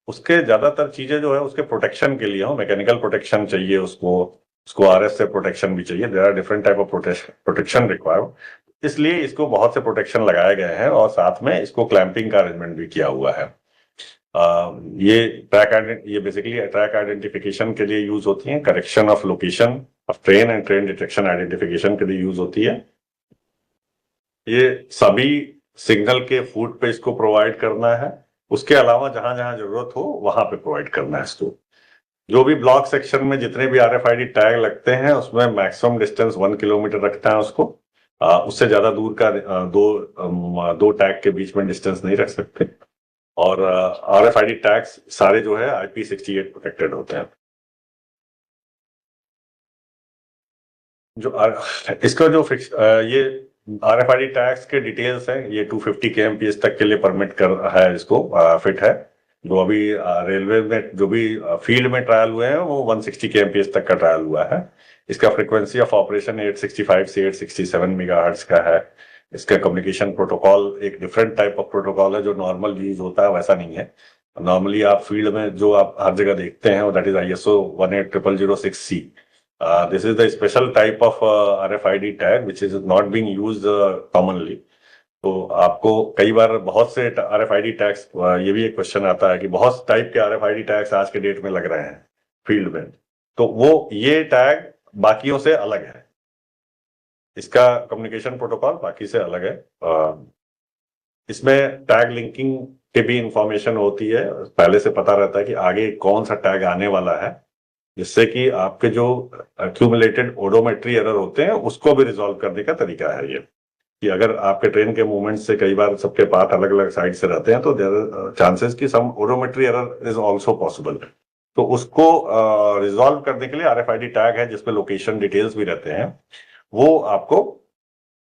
उसके ज्यादातर चीजें जो है उसके प्रोटेक्शन के लिए हो, मैकेनिकल प्रोटेक्शन चाहिए उसको RS से प्रोटेक्शन भी चाहिए। There are different type of protection required, इसलिए इसको बहुत से प्रोटेक्शन लगाए गए हैं, और साथ में इसको क्लैंपिंग का अरेंजमेंट भी किया हुआ है। ये बेसिकली ट्रैक आइडेंटिफिकेशन के लिए यूज होती है, correction of location of train and train detection identification के लिए यूज होती है। ये सभी सिग्नल के फूट पे इसको प्रोवाइड करना है, उसके अलावा जहां जहां जरूरत हो वहां पे प्रोवाइड करना है इसको। जो भी ब्लॉक सेक्शन में जितने भी RFID टैग लगते हैं उसमें मैक्सिमम डिस्टेंस 1 किलोमीटर रखता है उसको। उससे ज्यादा दूर का दो टैग के बीच में डिस्टेंस नहीं रख सकते। और RFID टैग्स सारे जो है IP68 प्रोटेक्टेड होते हैं। इसका जो ये RFID टैग्स के डिटेल्स हैं, ये 250 kmph तक के लिए परमिट कर है, इसको फिट है। जो अभी रेलवे में जो भी फील्ड में ट्रायल हुए हैं वो 160 kmph तक का ट्रायल हुआ है। इसका फ्रीक्वेंसी ऑफ ऑपरेशन 865 से 867 मेगाहर्ट्ज का है। इसका कम्युनिकेशन प्रोटोकॉल एक डिफरेंट टाइप ऑफ प्रोटोकॉल है, जो नॉर्मल यूज होता है वैसा नहीं है। नॉर्मली आप फील्ड में जो आप हर जगह देखते हैं, that is ISO 18006C। This is the special type of RFID tag which is not being used commonly. तो आपको कई बार बहुत से RFID टैग्स, ये भी एक क्वेश्चन आता है कि बहुत टाइप के RFID टैग्स आज के डेट में लग रहे हैं फील्ड में, तो वो ये टैग बाकियों से अलग है, इसका कम्युनिकेशन प्रोटोकॉल बाकी से अलग है। इसमें टैग लिंकिंग की भी इंफॉर्मेशन होती है, पहले से पता रहता है कि आगे कौन सा टैग आने वाला है, जिससे कि आपके जो एक्यूमुलेटेड ओडोमेट्री एरर होते हैं उसको भी रिजॉल्व करने का तरीका है ये। कि अगर आपके ट्रेन के मूवमेंट से कई बार सबके पार्ट अलग अलग साइड से रहते हैं तो देयर चांसेस कि सम ओडोमेट्री एरर इज आल्सो पॉसिबल। तो उसको रिजॉल्व करने के लिए आरएफआईडी टैग है जिसमें लोकेशन डिटेल्स भी रहते हैं, वो आपको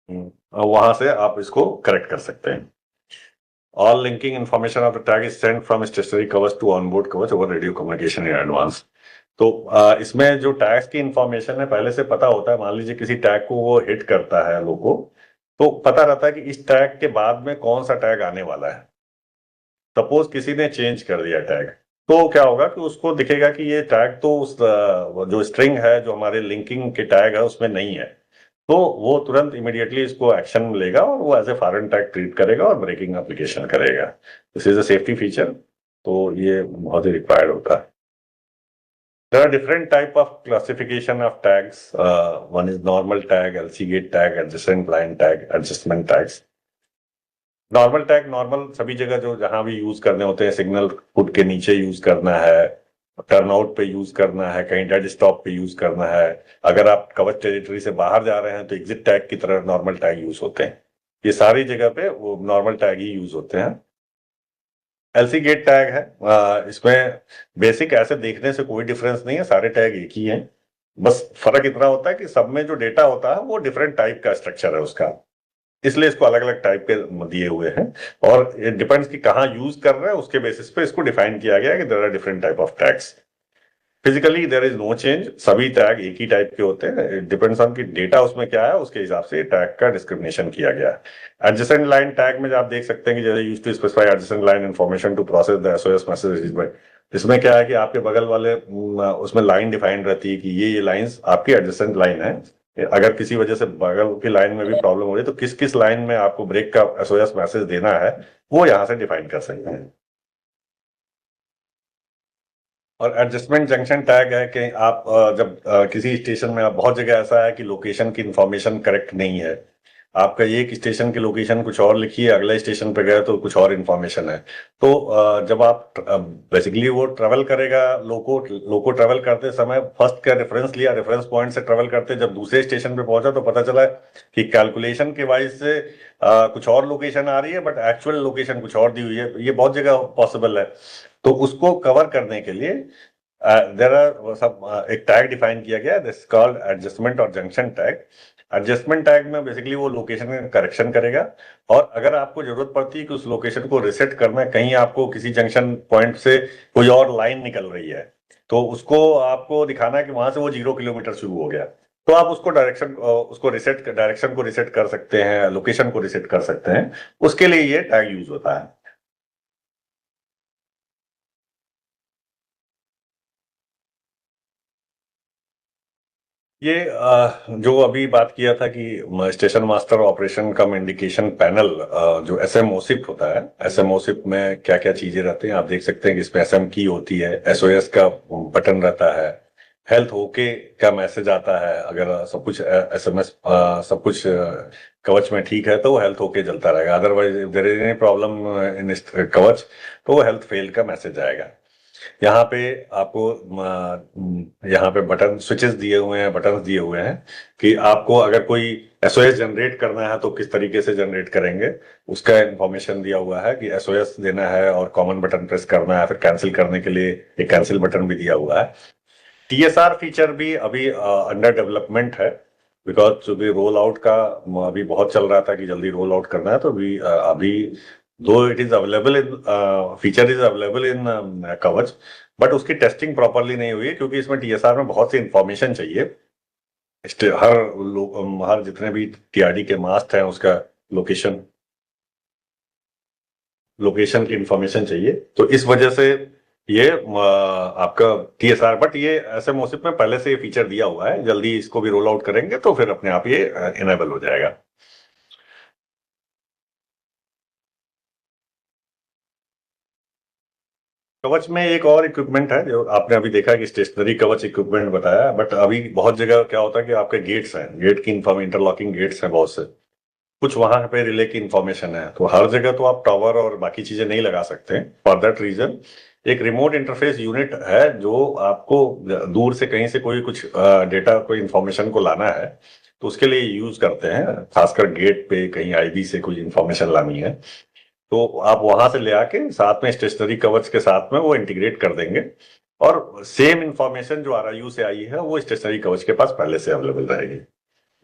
वहां से आप इसको करेक्ट कर सकते हैं। All linking information of the tag is send from stationary Kavach to onboard Kavach over radio communication in advance. तो इसमें जो टैग्स की इंफॉर्मेशन है पहले से पता होता है। मान लीजिए किसी टैग को वो हिट करता है लोगो, तो पता रहता है कि इस टैग के बाद में कौन सा टैग आने वाला है। सपोज किसी ने चेंज कर दिया टैग, तो क्या होगा कि उसको दिखेगा कि ये टैग तो उस जो स्ट्रिंग है जो हमारे लिंकिंग के टैग है उसमें नहीं है, तो वो तुरंत इमीडिएटली इसको एक्शन लेगा और वो as a foreign tag treat करेगा और ब्रेकिंग एप्लीकेशन करेगा। This is a safety feature, तो ये बहुत ही रिक्वायर्ड होता है। There are different type of classification of tags. One is normal tag, LC gate tag, adjacent line tag, adjustment tags. Normal tag normal सभी जगह जो जहां भी यूज करने होते हैं, सिग्नल फुट के नीचे यूज करना है, टर्न आउट पे यूज करना है, कहीं डेड स्टॉप पे यूज करना है। अगर आप कवच टेरिटरी से बाहर जा रहे हैं तो एग्जिट टैग की तरह नॉर्मल टैग यूज होते हैं। ये सारी जगह पे वो नॉर्मल टैग ही यूज होते हैं। एलसी गेट टैग है, इसमें बेसिक ऐसे देखने से कोई डिफरेंस नहीं है, सारे टैग एक ही हैं। बस फर्क इतना होता है कि सब में जो डेटा होता है वो डिफरेंट टाइप का स्ट्रक्चर है उसका, इसलिए इसको अलग अलग टाइप के दिए हुए हैं। और ये डिपेंड्स कि कहाँ यूज कर रहे हैं उसके बेसिस पे इसको डिफाइन किया गया है कि there are different type of tags. Physically there is no change, सभी टैग एक ही टाइप के होते हैं। इट डिपेंड्स ऑन कि डेटा उसमें क्या है, उसके हिसाब से टैग का डिस्क्रिमिनेशन किया गया है। एडजेसेंट लाइन टैग में आप देख सकते हैं कि जैसे use to specify adjacent line information to process the SOS message. इसमें क्या है कि आपके बगल वाले उसमें लाइन डिफाइन रहती है कि ये लाइंस आपकी एडजेसेंट लाइन है। अगर किसी वजह से बगल की लाइन में भी प्रॉब्लम हो रही है तो किस किस लाइन में आपको ब्रेक का एसओएस मैसेज देना है वो यहां से डिफाइन कर सकते हैं। और एडजस्टमेंट जंक्शन टैग है कि आप जब किसी स्टेशन में, आप बहुत जगह ऐसा है कि लोकेशन की इंफॉर्मेशन करेक्ट नहीं है, आपका एक स्टेशन की लोकेशन कुछ और लिखी है, अगले स्टेशन पे गए तो कुछ और इन्फॉर्मेशन है। तो जब आप बेसिकली वो ट्रेवल करेगा, लोको ट्रेवल करते समय फर्स्ट का रेफरेंस लिया, रेफरेंस पॉइंट से ट्रेवल करते जब दूसरे स्टेशन पे पहुंचा तो पता चला कि कैलकुलेशन के वाइज से कुछ और लोकेशन आ रही है बट एक्चुअल लोकेशन कुछ और दी हुई है। ये बहुत जगह पॉसिबल है। तो उसको कवर करने के लिए देर आर सब एक टैग डिफाइन किया गया, दिस कॉल्ड एडजस्टमेंट और जंक्शन टैग। एडजस्टमेंट टैग में बेसिकली वो लोकेशन का करेक्शन करेगा, और अगर आपको जरूरत पड़ती है कि उस लोकेशन को रिसेट करना है, कहीं आपको किसी जंक्शन पॉइंट से कोई और लाइन निकल रही है तो उसको आपको दिखाना है कि वहां से वो 0 किलोमीटर शुरू हो गया, तो आप उसको डायरेक्शन को रिसेट कर सकते हैं, लोकेशन को रिसेट कर सकते हैं। उसके लिए ये टैग यूज होता है। ये जो अभी बात किया था कि स्टेशन मास्टर ऑपरेशन कम इंडिकेशन पैनल, जो एसएमओसिप होता है, एसएमओसिप में क्या क्या चीजें रहती हैं आप देख सकते हैं कि इसमें एसएम की होती है, एसओएस का बटन रहता है, हेल्थ ओके का मैसेज आता है। अगर सब कुछ एसएमएस सब कुछ कवच में ठीक है तो वो हेल्थ ओके चलता रहेगा, otherwise there is any problem in Kavach तो वो हेल्थ फेल का मैसेज आएगा। यहाँ पे आपको यहाँ पे बटन स्विचेस दिए हुए हैं, बटन दिए हुए हैं कि आपको अगर कोई एसओएस जनरेट करना है तो किस तरीके से जनरेट करेंगे, उसका इंफॉर्मेशन दिया हुआ है कि एसओएस देना है और कॉमन बटन प्रेस करना है, फिर कैंसिल करने के लिए एक कैंसिल बटन भी दिया हुआ है। टीएसआर फीचर भी अभी अंडर डेवलपमेंट है, बिकॉज चूंकि रोल आउट का अभी बहुत चल रहा था कि जल्दी रोल आउट करना है, तो अभी दो it is available in feature is available in कवच, बट उसकी टेस्टिंग प्रॉपरली नहीं हुई है क्योंकि इसमें टीएसआर में बहुत सी इंफॉर्मेशन चाहिए। हर जितने भी टीआरडी के मास्ट हैं उसका लोकेशन की इंफॉर्मेशन चाहिए, तो इस वजह से ये आपका टीएसआर, बट ये एसएमओसिप में पहले से ये फीचर दिया हुआ है, जल्दी इसको भी रोल आउट करेंगे तो फिर अपने आप ये इनेबल हो जाएगा। कवच में एक और इक्विपमेंट है जो आपने अभी देखा कि स्टेशनरी कवच इक्विपमेंट बताया, बट अभी बहुत जगह क्या होता है कि आपके गेट्स हैं, गेट की इंटरलॉकिंग गेट्स हैं बहुत से, कुछ वहां पे रिले की इंफॉर्मेशन है, तो हर जगह तो आप टावर और बाकी चीजें नहीं लगा सकते। फॉर दैट रीजन एक रिमोट इंटरफेस यूनिट है जो आपको दूर से कहीं से कोई कुछ डेटा कोई इंफॉर्मेशन को लाना है, तो उसके लिए यूज करते हैं, खासकर गेट पे कहीं आईबी से कोई इंफॉर्मेशन लानी है तो आप वहां से ले आके साथ में स्टेशनरी कवच के साथ में वो इंटीग्रेट कर देंगे और सेम इंफॉर्मेशन जो आरआईयू से आई है वो स्टेशनरी कवच के पास पहले से अवेलेबल रहेगी।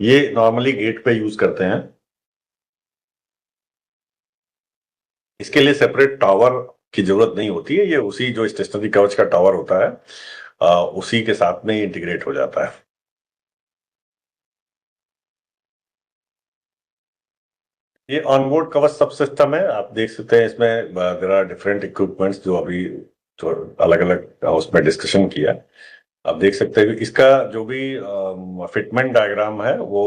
ये नॉर्मली गेट पे यूज करते हैं। इसके लिए सेपरेट टावर की जरूरत नहीं होती है, ये उसी जो स्टेशनरी कवच का टावर होता है उसी के साथ में इंटीग्रेट हो जाता है। ये ऑनबोर्ड कवच सब सिस्टम है, आप देख सकते हैं इसमें देर आर डिफरेंट इक्विपमेंट्स जो अभी जो अलग अलग उसमें डिस्कशन किया। आप देख सकते हैं कि इसका जो भी फिटमेंट डायग्राम है वो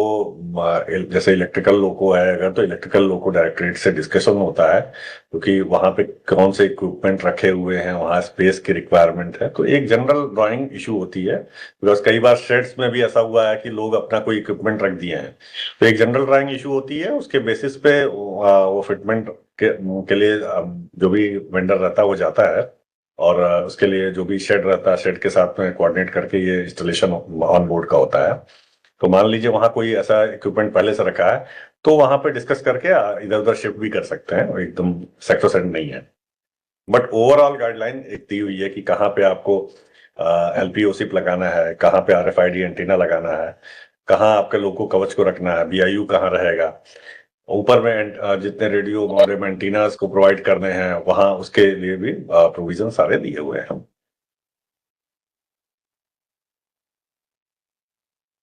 जैसे इलेक्ट्रिकल लोको है अगर तो इलेक्ट्रिकल लोको डायरेक्टरेट से डिस्कशन होता है क्योंकि वहां पे कौन से इक्विपमेंट रखे हुए हैं, वहां स्पेस की रिक्वायरमेंट है, तो एक जनरल ड्राइंग इशू होती है। बिकॉज कई बार शेड्स में भी ऐसा हुआ है कि लोग अपना कोई इक्विपमेंट रख दिए हैं, तो एक जनरल ड्राइंग इशू होती है, उसके बेसिस पे वो फिटमेंट के लिए जो भी वेंडर रहता है वो जाता है और उसके लिए जो भी शेड रहता है शेड के साथ में कोऑर्डिनेट करके ये इंस्टॉलेशन ऑन बोर्ड का होता है। तो मान लीजिए वहां कोई ऐसा इक्विपमेंट पहले से रखा है तो वहां पे डिस्कस करके इधर उधर शिफ्ट भी कर सकते हैं, और एकदम सेक्टोसेंट नहीं है। बट ओवरऑल गाइडलाइन एक दी हुई है कि कहाँ पे आपको एलपीओसिप लगाना है, कहाँ पे आरएफआईडी एंटीना लगाना है, कहाँ आपके लोगो कवच को रखना है, बीआईयू कहाँ रहेगा, ऊपर में जितने रेडियो मॉडेम एंटीनास को प्रोवाइड करने हैं वहां उसके लिए भी प्रोविजन सारे दिए हुए हैं।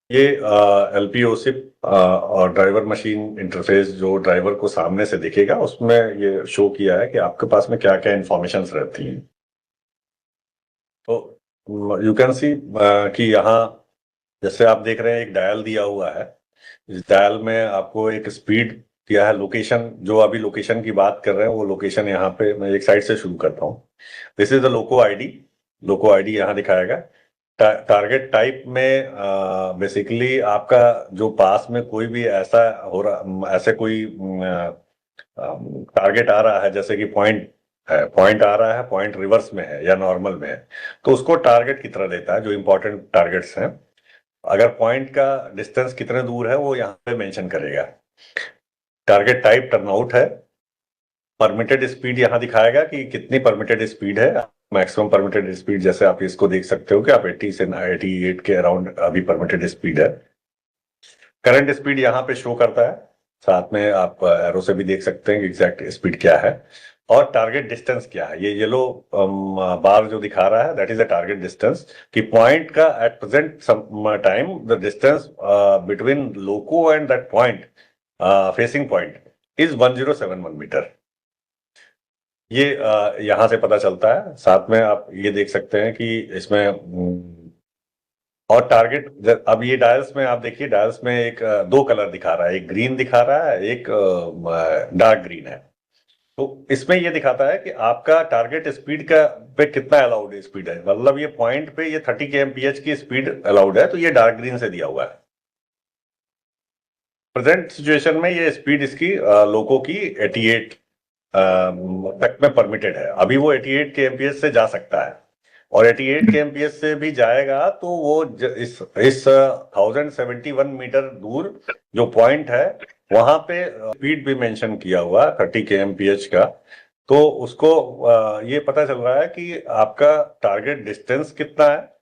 ये एलपीओसिप और ड्राइवर मशीन इंटरफेस जो ड्राइवर को सामने से दिखेगा उसमें ये शो किया है कि आपके पास में क्या क्या इंफॉर्मेशन रहती हैं। तो यू कैन सी कि यहाँ जैसे आप देख रहे हैं एक डायल दिया हुआ है, इस डायल में आपको एक स्पीड दिया है, लोकेशन जो अभी लोकेशन की बात कर रहे हैं वो लोकेशन यहाँ पे मैं एक साइड से शुरू करता हूँ। This is the loco ID, loco ID यहाँ दिखाएगा। टारगेट टाइप में बेसिकली आपका जो पास में कोई भी ऐसा हो रहा ऐसे कोई टारगेट आ रहा है जैसे कि पॉइंट है, पॉइंट आ रहा है, पॉइंट रिवर्स में है या नॉर्मल में है, तो उसको टारगेट की तरह लेता है जो इंपॉर्टेंट टारगेट्स हैं। अगर पॉइंट का डिस्टेंस कितने दूर है वो यहाँ पे मेंशन करेगा। टारगेट टाइप टर्नआउट है। परमिटेड स्पीड यहाँ दिखाएगा कि कितनी परमिटेड स्पीड है, मैक्सिमम परमिटेड स्पीड जैसे आप इसको देख सकते हो कि आप 80 से 88 के अराउंड अभी परमिटेड स्पीड है। करंट स्पीड यहाँ पे शो करता है, साथ में आप एरो से भी देख सकते हैं कि एग्जैक्ट स्पीड क्या है। और टारगेट डिस्टेंस क्या है, ये येलो बार जो दिखा रहा है that is the target distance, कि पॉइंट का at present time the distance between loco and that point facing point is 1071 metre. ये यहाँ से पता चलता है। साथ में आप ये देख सकते हैं कि इसमें और टारगेट अब ये डायल्स में आप देखिए, डायल्स में एक दो कलर दिखा रहा है, एक ग्रीन दिखा रहा है, एक डार्क ग्रीन है। तो इसमें ये दिखाता है कि आपका टारगेट स्पीड का पे कितना अलाउड स्पीड है, मतलब ये पॉइंट पे ये 30 kmph की स्पीड अलाउड है, तो ये डार्क ग्रीन से दिया हुआ है। प्रेजेंट सिचुएशन में ये स्पीड इसकी लोको की 88 तक में परमिटेड है। अभी वो 88 kmph से जा सकता है, और 88 kmph से भी जाएगा तो वो इस 1071 मीटर दूर जो पॉइंट है वहां पे स्पीड भी मेंशन किया हुआ 30 kmph का, तो उसको ये पता चल रहा है कि आपका टारगेट डिस्टेंस कितना है,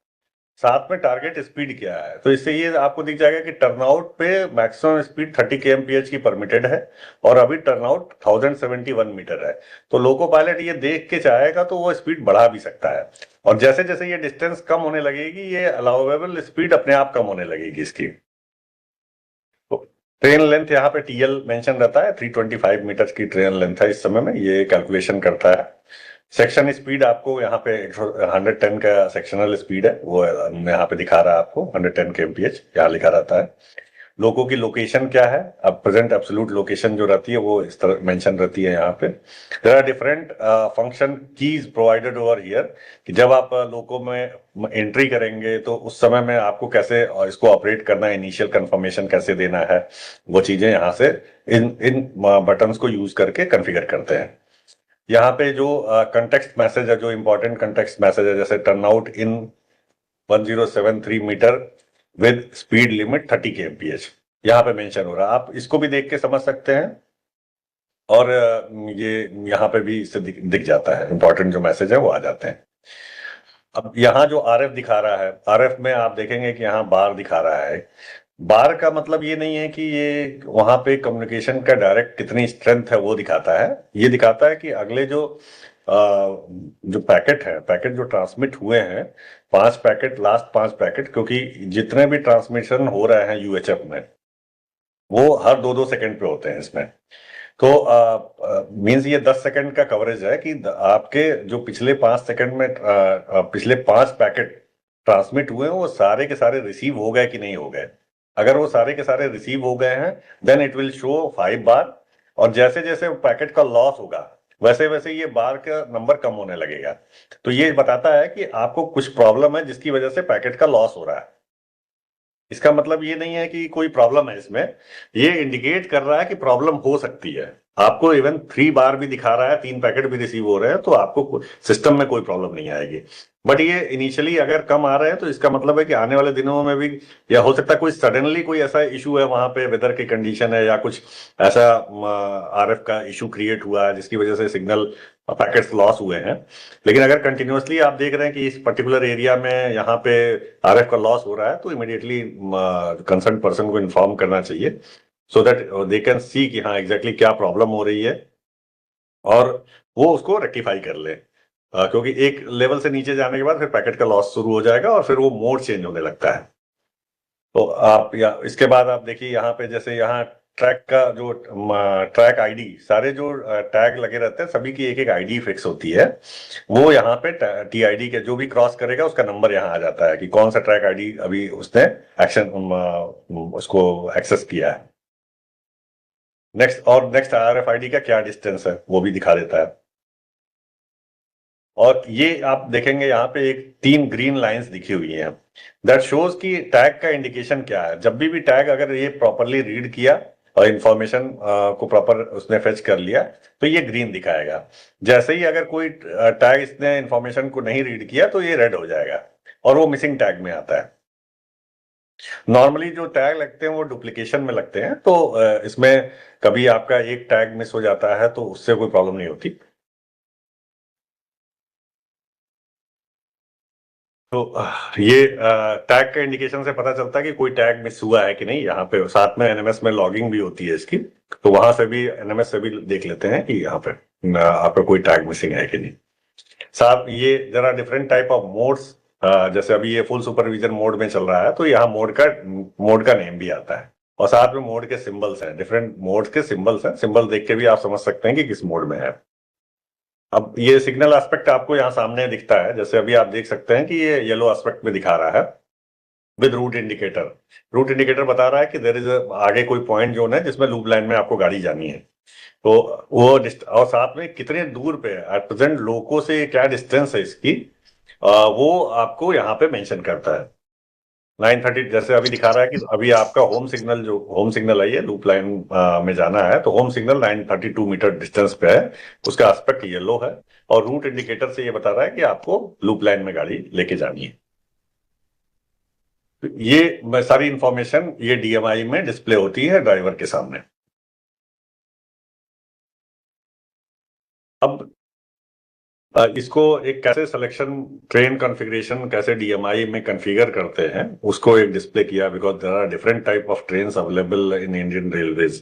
साथ में टारगेट स्पीड क्या है। तो इससे ये आपको दिख जाएगा कि टर्नआउट पे मैक्सिमम स्पीड 30 kmph की परमिटेड है और अभी टर्नआउट 1071 मीटर है। तो लोको पायलट ये देख के चाहेगा तो वो स्पीड बढ़ा भी सकता है, और जैसे जैसे ये डिस्टेंस कम होने लगेगी ये अलाउेबल स्पीड अपने आप कम होने लगेगी इसकी। तो ट्रेन लेंथ यहाँ पे टीएल मेंशन रहता है, 325 मीटर की ट्रेन लेंथ है इस समय में, ये कैलकुलेशन करता है। सेक्शन स्पीड आपको यहाँ पे 110 का सेक्शनल स्पीड है, वो यहाँ पे दिखा रहा है आपको 110 kmph यहाँ लिखा रहता है। लोगों की लोकेशन क्या है, अब प्रेजेंट एब्सोल्यूट लोकेशन जो रहती है वो इस तरह मेंशन रहती है यहाँ पे। There are different function keys provided over here, कि जब आप लोगों में एंट्री करेंगे तो उस समय में आपको कैसे इसको ऑपरेट करना है, इनिशियल कंफर्मेशन कैसे देना है, वो चीजें यहाँ से इन इन बटन्स को यूज करके कॉन्फ़िगर करते हैं। यहाँ पे जो कंटेक्स्ट मैसेज है, जो इंपॉर्टेंट कंटेक्स्ट मैसेज है, जैसे turnout in 1073 metre with speed limit 30 kmph, यहाँ पे मेंशन हो रहा है, आप इसको भी देख के समझ सकते हैं। और ये यहाँ पे भी इससे दिख जाता है, इंपॉर्टेंट जो मैसेज है वो आ जाते हैं। अब यहाँ जो आरएफ दिखा रहा है, आरएफ में आप देखेंगे कि यहाँ बार दिखा रहा है। बार का मतलब ये नहीं है कि ये वहां पे कम्युनिकेशन का डायरेक्ट कितनी स्ट्रेंथ है वो दिखाता है। ये दिखाता है कि अगले जो पैकेट है, पैकेट जो ट्रांसमिट हुए हैं, 5 पैकेट, लास्ट 5 पैकेट, क्योंकि जितने भी ट्रांसमिशन हो रहे हैं यूएचएफ में वो हर 2-2 सेकंड पे होते हैं इसमें। तो मीन्स ये 10 सेकंड का कवरेज है कि आपके जो पिछले 5 सेकंड में पिछले 5 पैकेट ट्रांसमिट हुए हैं वो सारे के सारे रिसीव हो गए कि नहीं हो गए। अगर वो सारे के सारे रिसीव हो गए हैं देन इट विल शो 5 बार, और जैसे जैसे पैकेट का लॉस होगा वैसे वैसे ये बार का नंबर कम होने लगेगा। तो ये बताता है कि आपको कुछ प्रॉब्लम है जिसकी वजह से पैकेट का लॉस हो रहा है। इसका मतलब ये नहीं है कि कोई प्रॉब्लम है इसमें, ये इंडिकेट कर रहा है कि प्रॉब्लम हो सकती है। आपको इवन 3 बार भी दिखा रहा है, 3 पैकेट भी रिसीव हो रहे हैं, तो आपको सिस्टम में कोई प्रॉब्लम नहीं आएगी। बट ये इनिशियली अगर कम आ रहे हैं तो इसका मतलब है कि आने वाले दिनों में भी, या हो सकता है कोई सडनली कोई ऐसा इशू है वहां पे, वेदर की कंडीशन है या कुछ ऐसा आरएफ का इशू क्रिएट हुआ है जिसकी वजह से सिग्नल पैकेट्स लॉस हुए हैं। लेकिन अगर कंटिन्यूअसली आप देख रहे हैं कि इस पर्टिकुलर एरिया में यहाँ पे आरएफ का लॉस हो रहा है तो इमीडिएटली कंसर्न पर्सन को इन्फॉर्म करना चाहिए, so that they can see कि हाँ एग्जैक्टली क्या प्रॉब्लम हो रही है और वो उसको रेक्टिफाई कर ले। क्योंकि एक लेवल से नीचे जाने के बाद फिर पैकेट का लॉस शुरू हो जाएगा और फिर वो मोड चेंज होने लगता है। तो आप या इसके बाद आप देखिए यहाँ पे, जैसे यहाँ ट्रैक का जो ट्रैक आईडी, सारे जो टैग लगे रहते हैं सभी की एक एक आईडी फिक्स होती है। वो यहाँ पे टीआईडी के जो भी क्रॉस करेगा उसका नंबर यहाँ आ जाता है कि कौन सा ट्रैक आईडी अभी उसने एक्शन उसको एक्सेस किया है। नेक्स्ट आरएफआईडी का क्या डिस्टेंस है वो भी दिखा देता है। और ये आप देखेंगे यहाँ पे एक 3 ग्रीन लाइंस दिखी हुई हैं, दैट शोज कि टैग का इंडिकेशन क्या है। जब भी टैग अगर ये प्रॉपरली रीड किया और इंफॉर्मेशन को प्रॉपर उसने फेच कर लिया तो ये ग्रीन दिखाएगा। जैसे ही अगर कोई टैग इसने इंफॉर्मेशन को नहीं रीड किया तो ये रेड हो जाएगा और वो मिसिंग टैग में आता है। नॉर्मली जो टैग लगते हैं वो डुप्लीकेशन में लगते हैं, तो इसमें कभी आपका एक टैग मिस हो जाता है तो उससे कोई प्रॉब्लम नहीं होती। तो ये टैग का इंडिकेशन से पता चलता है कि कोई टैग मिस हुआ है कि नहीं। यहाँ पे साथ में एनएमएस में लॉगिंग भी होती है इसकी, तो वहां से भी एनएमएस से भी देख लेते हैं कि यहाँ पे आपका कोई टैग मिसिंग है कि नहीं। साथ ये जरा डिफरेंट टाइप ऑफ मोड्स, जैसे अभी ये फुल सुपरविजन मोड में चल रहा है तो यहाँ मोड का नेम भी आता है और साथ में मोड के सिंबल्स हैं, डिफरेंट मोड्स के सिंबल्स हैं। सिंबल देख के भी आप समझ सकते हैं कि किस मोड में है। अब ये सिग्नल एस्पेक्ट आपको यहाँ सामने दिखता है, जैसे अभी आप देख सकते हैं कि ये येलो एस्पेक्ट में दिखा रहा है with route indicator. Route indicator बता रहा है कि देर इज आगे कोई पॉइंट जोन है जिसमें लूप लाइन में आपको गाड़ी जानी है। तो वो और साथ में कितने दूर पे है, एट प्रेजेंट लोको से क्या डिस्टेंस है इसकी, वो आपको यहाँ पे मेंशन करता है। 930 जैसे अभी दिखा रहा है कि अभी आपका होम सिग्नल है, ये लूप लाइन में जाना है तो होम सिग्नल 932 मीटर डिस्टेंस पे है, उसका एस्पेक्ट येलो है। और रूट इंडिकेटर से ये बता रहा है कि आपको लूप लाइन में गाड़ी लेके जानी है। तो ये सारी इंफॉर्मेशन ये डीएमआई में डिस्प्ले होती है ड्राइवर के सामने। अब इसको एक कैसे सिलेक्शन ट्रेन कॉन्फ़िगरेशन कैसे डीएमआई में कॉन्फ़िगर करते हैं उसको एक डिस्प्ले किया, because there are different type of trains available in Indian railways.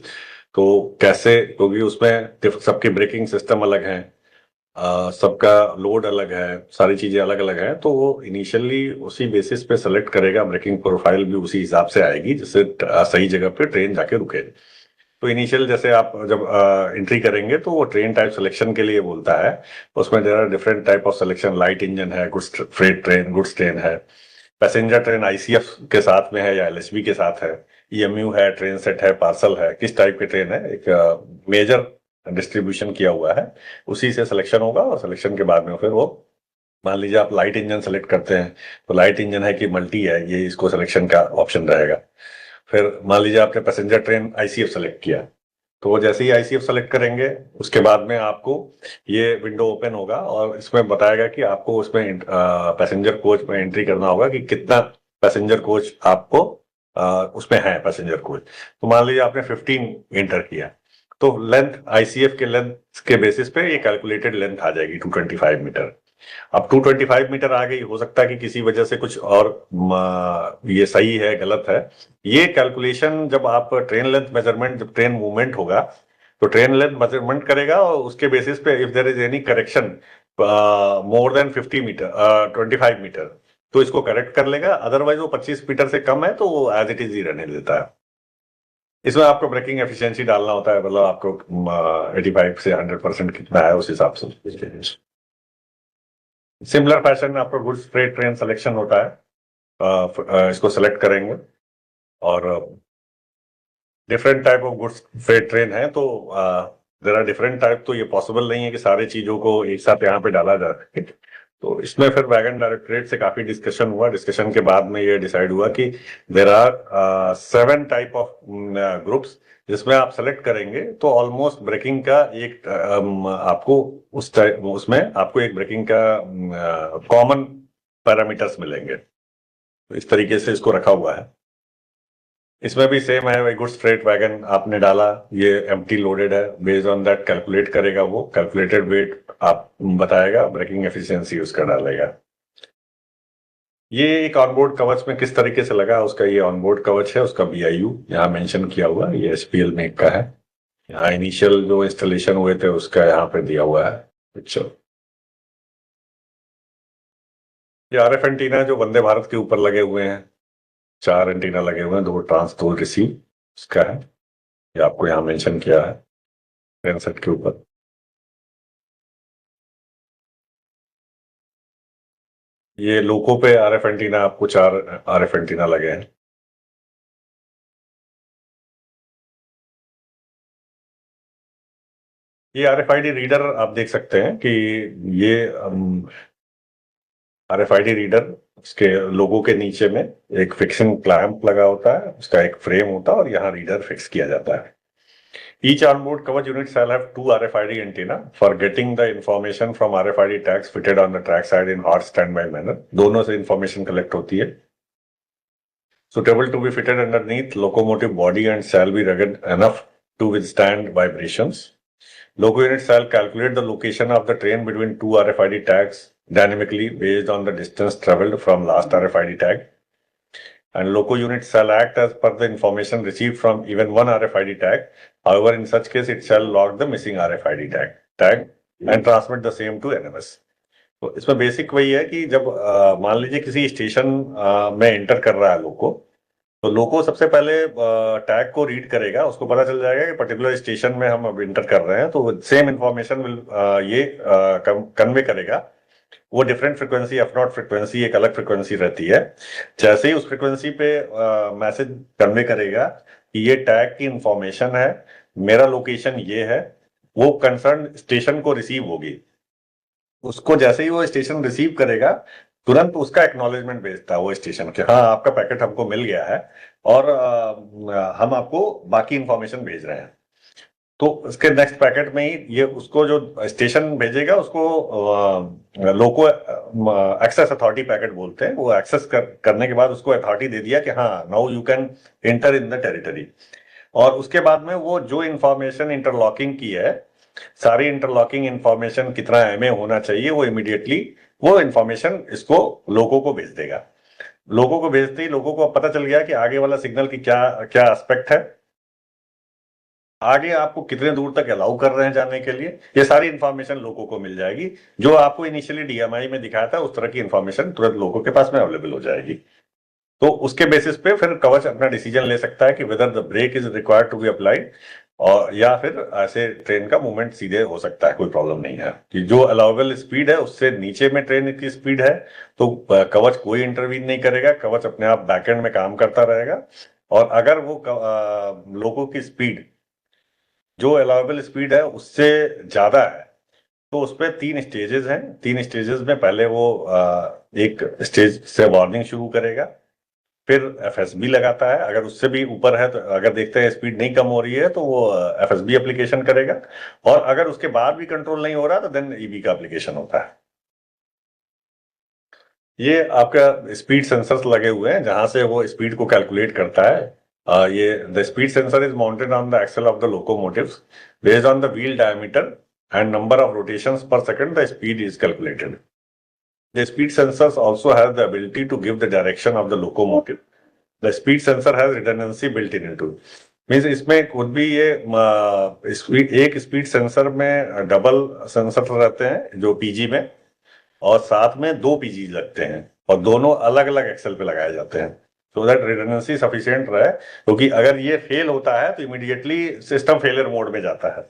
तो कैसे, क्योंकि उसमें सबके ब्रेकिंग सिस्टम अलग हैं, सबका लोड अलग है, सारी चीजें अलग अलग हैं, तो वो इनिशियली उसी बेसिस पे सेलेक्ट करेगा, ब्रेकिंग प्रोफाइल भी उसी हिसाब से आएगी जिससे सही जगह पे ट्रेन जाके रुके। तो इनिशियल जैसे आप जब एंट्री करेंगे तो वो ट्रेन टाइप सिलेक्शन के लिए बोलता है। उसमें there are different type of selection, light engine है, goods freight train, goods train है, पैसेंजर ट्रेन आईसीएफ के साथ में है या एलएचबी के साथ है, ईएमयू है, ट्रेन सेट है, पार्सल है, किस टाइप की ट्रेन है, एक मेजर डिस्ट्रीब्यूशन किया हुआ है, उसी से सिलेक्शन होगा। और सिलेक्शन के बाद में फिर वो, मान लीजिए आप लाइट इंजन सेलेक्ट करते हैं तो लाइट इंजन है कि मल्टी है, ये इसको सिलेक्शन का ऑप्शन रहेगा। फिर मान लीजिए आपने पैसेंजर ट्रेन आईसीएफ सेलेक्ट किया, तो वो जैसे ही आईसीएफ सेलेक्ट करेंगे उसके बाद में आपको ये विंडो ओपन होगा और इसमें बताएगा कि आपको उसमें पैसेंजर कोच में एंट्री करना होगा कि कितना पैसेंजर कोच आपको उसमें है पैसेंजर कोच, तो मान लीजिए आपने 15 एंटर किया, तो लेंथ आईसीएफ के लेंथ के बेसिस पे ये कैलकुलेटेड लेंथ आ जाएगी 225 मीटर। अब 225 मीटर आ गई, हो सकता है कि किसी वजह से कुछ और ये सही है गलत है। ये कैलकुलेशन जब आप ट्रेन लेंथ मेजरमेंट, जब ट्रेन मूवमेंट होगा तो ट्रेन लेंथ मेजरमेंट करेगा और उसके बेसिस पे if there is any correction more than 25 metre तो इसको करेक्ट कर लेगा, अदरवाइज वो 25 मीटर से कम है तो वो एज इट इज ही रहने देता है। इसमें आपको ब्रेकिंग एफिशिएंसी डालना होता है, मतलब आपको 85 से 100% कितना है उस हिसाब से। सिमिलर फैशन में आपको गुड्स फ्रेट ट्रेन सिलेक्शन होता है, इसको सेलेक्ट करेंगे और different type of goods freight train है, तो देर आर डिफरेंट टाइप, तो ये पॉसिबल नहीं है कि सारी चीजों को एक साथ यहाँ पे डाला जा सके। तो इसमें फिर वैगन डायरेक्टरेट से काफी डिस्कशन हुआ, डिस्कशन के बाद में ये डिसाइड हुआ कि there are 7 type of groups जिसमें आप सेलेक्ट करेंगे तो ऑलमोस्ट ब्रेकिंग का एक आपको उसमें आपको एक ब्रेकिंग का कॉमन पैरामीटर्स मिलेंगे। तो इस तरीके से इसको रखा हुआ है। इसमें भी सेम है, वही गुड्स फ्रेट वैगन आपने डाला, ये एम्प्टी लोडेड है, बेस्ड ऑन दैट कैलकुलेट करेगा, वो कैलकुलेटेड वेट आप बताएगा, ब्रेकिंग एफिशिएंसी उसका डालेगा। ये एक ऑनबोर्ड कवच में किस तरीके से लगा, उसका ये ऑनबोर्ड कवच है, उसका बीआईयू यहाँ मेंशन किया हुआ है, ये एसपीएल में का है। यहाँ इनिशियल जो इंस्टॉलेशन हुए थे उसका यहाँ पे दिया हुआ है पिक्चर। ये आरएफ एंटीना जो वंदे भारत के ऊपर लगे हुए हैं, 4 एंटीना लगे हुए हैं, 2 ट्रांस 2 रिसीव, उसका है, ये आपको यहाँ मेंशन किया है ट्रेन सेट के ऊपर। ये लोको पे आरएफ एंटीना, आपको 4 आरएफ एंटीना लगे हैं। ये आरएफआईडी रीडर आप देख सकते हैं कि ये आरएफआईडी रीडर, उसके लोगो के नीचे में एक फिक्सिंग क्लैंप लगा होता है, उसका एक फ्रेम होता है और यहाँ रीडर फिक्स किया जाता है। Each onboard coverage unit shall have 2 RFID antenna for getting the information from RFID tags fitted on the track side in hot standby manner. दोनों से information collect होती है। Suitable to be fitted underneath locomotive body and shall be rugged enough to withstand vibrations. Loco unit shall calculate the location of the train between 2 RFID tags dynamically based on the distance traveled from last RFID tag. And loco unit shall act as per the information received from even one RFID tag. However, in such case, it shall log the missing RFID tag and transmit the same to NMS. तो इसमें basic वही है कि जब मान लीजिए किसी station में एंटर कर रहा है लोको, तो लोको सबसे पहले टैग को रीड करेगा, उसको पता चल जाएगा कि पर्टिकुलर स्टेशन में हम अब एंटर कर रहे हैं, तो सेम इंफॉर्मेशन ये कन्वे करेगा। वो different frequency, F not frequency, एक अलग फ्रिक्वेंसी रहती है। जैसे ही उस फ्रिक्वेंसी पे मैसेज कन्वे करेगा कि ये टैग की इंफॉर्मेशन है, मेरा लोकेशन ये है, वो कंसर्न स्टेशन को रिसीव होगी। उसको जैसे ही वो स्टेशन रिसीव करेगा, तुरंत उसका एक्नॉलेजमेंट भेजता है वो स्टेशन के, हाँ आपका पैकेट हमको मिल गया है और हम आपको बाकी इंफॉर्मेशन भेज रहे हैं। तो उसके नेक्स्ट पैकेट में ही ये उसको जो स्टेशन भेजेगा उसको लोको एक्सेस अथॉरिटी पैकेट बोलते हैं। वो एक्सेस करने के बाद उसको अथॉरिटी दे दिया कि हाँ now you can enter in the territory. और उसके बाद में वो जो इंफॉर्मेशन इंटरलॉकिंग की है, सारी इंटरलॉकिंग इंफॉर्मेशन कितना एमए होना चाहिए, वो इमीडिएटली वो इंफॉर्मेशन इसको लोगों को भेज देगा। लोगों को भेजते ही लोगों को पता चल गया कि आगे वाला सिग्नल की क्या क्या एस्पेक्ट है, आगे आपको कितने दूर तक अलाउ कर रहे हैं जाने के लिए, ये सारी इंफॉर्मेशन लोगों को मिल जाएगी। जो आपको इनिशियली डीएमआई में दिखाया था उस तरह की इंफॉर्मेशन तुरंत लोगों के पास में अवेलेबल हो जाएगी। तो उसके बेसिस पे फिर कवच अपना डिसीजन ले सकता है कि whether the brake is required to be applied, और या फिर ऐसे ट्रेन का मूवमेंट सीधे हो सकता है, कोई प्रॉब्लम नहीं है। कि जो अलाउबल स्पीड है उससे नीचे में ट्रेन की स्पीड है तो कवच कोई इंटरवीन नहीं करेगा, कवच अपने आप बैकएंड में काम करता रहेगा। और अगर वो लोगों की स्पीड जो अलाउबल स्पीड है उससे ज्यादा है तो उस पर 3 स्टेजेस हैं। 3 स्टेजेस में पहले वो एक स्टेज से वार्निंग शुरू करेगा, फिर एफएसबी लगाता है, अगर उससे भी ऊपर है तो अगर देखते हैं स्पीड नहीं कम हो रही है तो वो एफएसबी एप्लीकेशन करेगा, और अगर उसके बाद भी कंट्रोल नहीं हो रहा तो देन ईबी का एप्लीकेशन होता है। ये आपका स्पीड सेंसर्स लगे हुए हैं जहां से वो स्पीड को कैलकुलेट करता है। ये the speed sensor is mounted on the axle of the locomotives based on the wheel diameter and number of rotations per second the speed is calculated. The speed sensors also have the ability to give the direction of the locomotive. The speed sensor has redundancy built in into it. Means इसमें खुद भी ये एक speed sensor में double sensor रहते हैं जो PG में, और साथ में दो पीजी लगते हैं और दोनों अलग अलग एक्सल पे लगाए जाते हैं सो दैट रिडंडेंसी सफिशिएंट रहे, क्योंकि अगर ये फेल होता है तो इमीडिएटली सिस्टम फेलियर मोड में जाता है।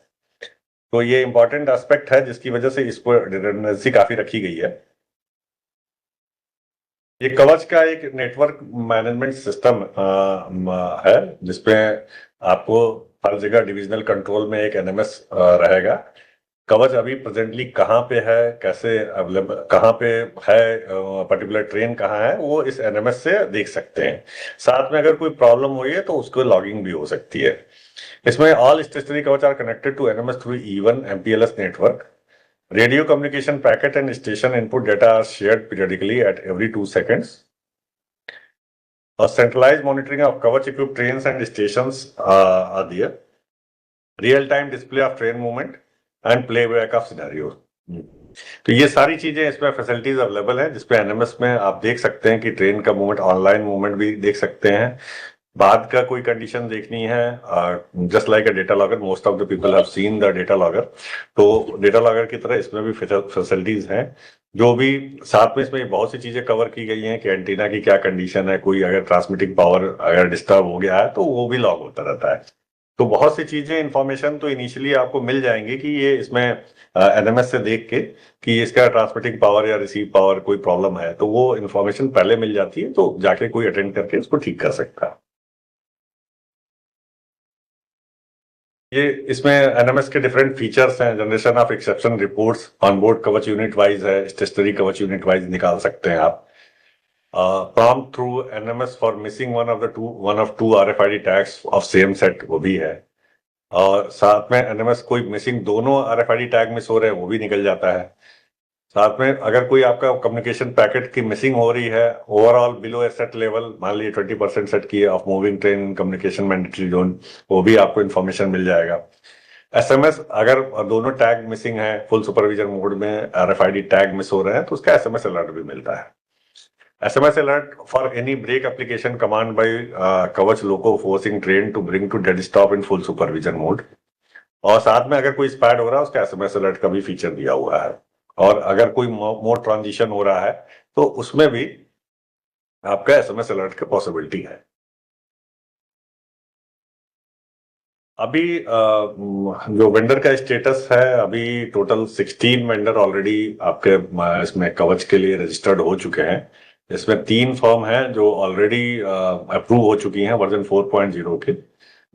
तो ये इंपॉर्टेंट एस्पेक्ट है जिसकी वजह से इस पर रिडंडेंसी काफी रखी गई है। ये कवच का एक नेटवर्क मैनेजमेंट सिस्टम है जिसपे आपको हर जगह डिविजनल कंट्रोल में एक एनएमएस रहेगा। कवच अभी प्रेजेंटली कहाँ पे है, कैसे अवेलेबल, कहाँ पे है, पर्टिकुलर ट्रेन कहाँ है, वो इस एनएमएस से देख सकते हैं। साथ में अगर कोई प्रॉब्लम हुई है तो उसको लॉगिंग भी हो सकती है। इसमें all stationary Kavach are connected to NMS through E1 MPLS network. Radio communication packet and station input data are shared periodically at every 2 seconds. A centralized monitoring of coverage equipped trains and stations are there. Real-time display of train movement and playback of scenarios. तो ये सारी चीजें इसमें facilities available हैं जिसपे NMS में आप देख सकते हैं कि ट्रेन का मूवमेंट, ऑनलाइन मूवमेंट भी देख सकते हैं। बाद का कोई कंडीशन देखनी है, just like a data logger, most of the people have seen the data logger. तो डेटा लॉगर की तरह इसमें भी फैसिलिटीज हैं जो भी साथ में इसमें बहुत सी चीजें कवर की गई हैं कि एंटीना की क्या कंडीशन है, कोई अगर ट्रांसमिटिंग पावर अगर डिस्टर्ब हो गया है तो वो भी लॉग होता रहता है। तो बहुत सी चीजें इंफॉर्मेशन तो इनिशियली आपको मिल जाएंगी कि ये इसमें एनएमएस से देख के कि इसका ट्रांसमिटिंग पावर या रिसीव पावर कोई प्रॉब्लम है तो वो इंफॉर्मेशन पहले मिल जाती है, तो जाके कोई अटेंड करके इसको ठीक कर सकता है। ये इसमें एनएमएस के डिफरेंट फीचर्स हैं। Generation of exception reports on board Kavach unit wise है, स्टेशनरी कवच यूनिट वाइज निकाल सकते हैं आप। Prompt through NMS for missing one of two RFID tags of same set, वो भी है। और साथ में एनएमएस कोई मिसिंग दोनों आरएफआईडी टैग मिस हो रहे हैं वो भी निकल जाता है। साथ में अगर कोई आपका कम्युनिकेशन पैकेट की मिसिंग हो रही है ओवरऑल बिलो ए सेट लेवल, मान लीजिए 20% सेट की है of moving train communication mandatory zone, वो भी आपको इन्फॉर्मेशन मिल जाएगा। एसएमएस अगर दोनों टैग मिसिंग है, फुल सुपरविजन मोड में आरएफआईडी टैग मिस हो रहे हैं तो उसका एसएमएस अलर्ट भी मिलता है। SMS alert for any brake application command by Kavach loco forcing train to bring to dead stop in full supervision mode. और साथ में अगर कोई स्पैड हो रहा है उसका एसएमएस अलर्ट का भी फीचर दिया हुआ है। और अगर कोई मोड ट्रांजिशन हो रहा है तो उसमें भी आपका एसएमएस अलर्ट की पॉसिबिलिटी है। अभी जो वेंडर का स्टेटस है, अभी टोटल 16 वेंडर ऑलरेडी आपके इसमें कवच के लिए रजिस्टर्ड हो चुके हैं। इसमें 3 फर्म हैं जो ऑलरेडी अप्रूव हो चुकी हैं वर्जन 4.0 के।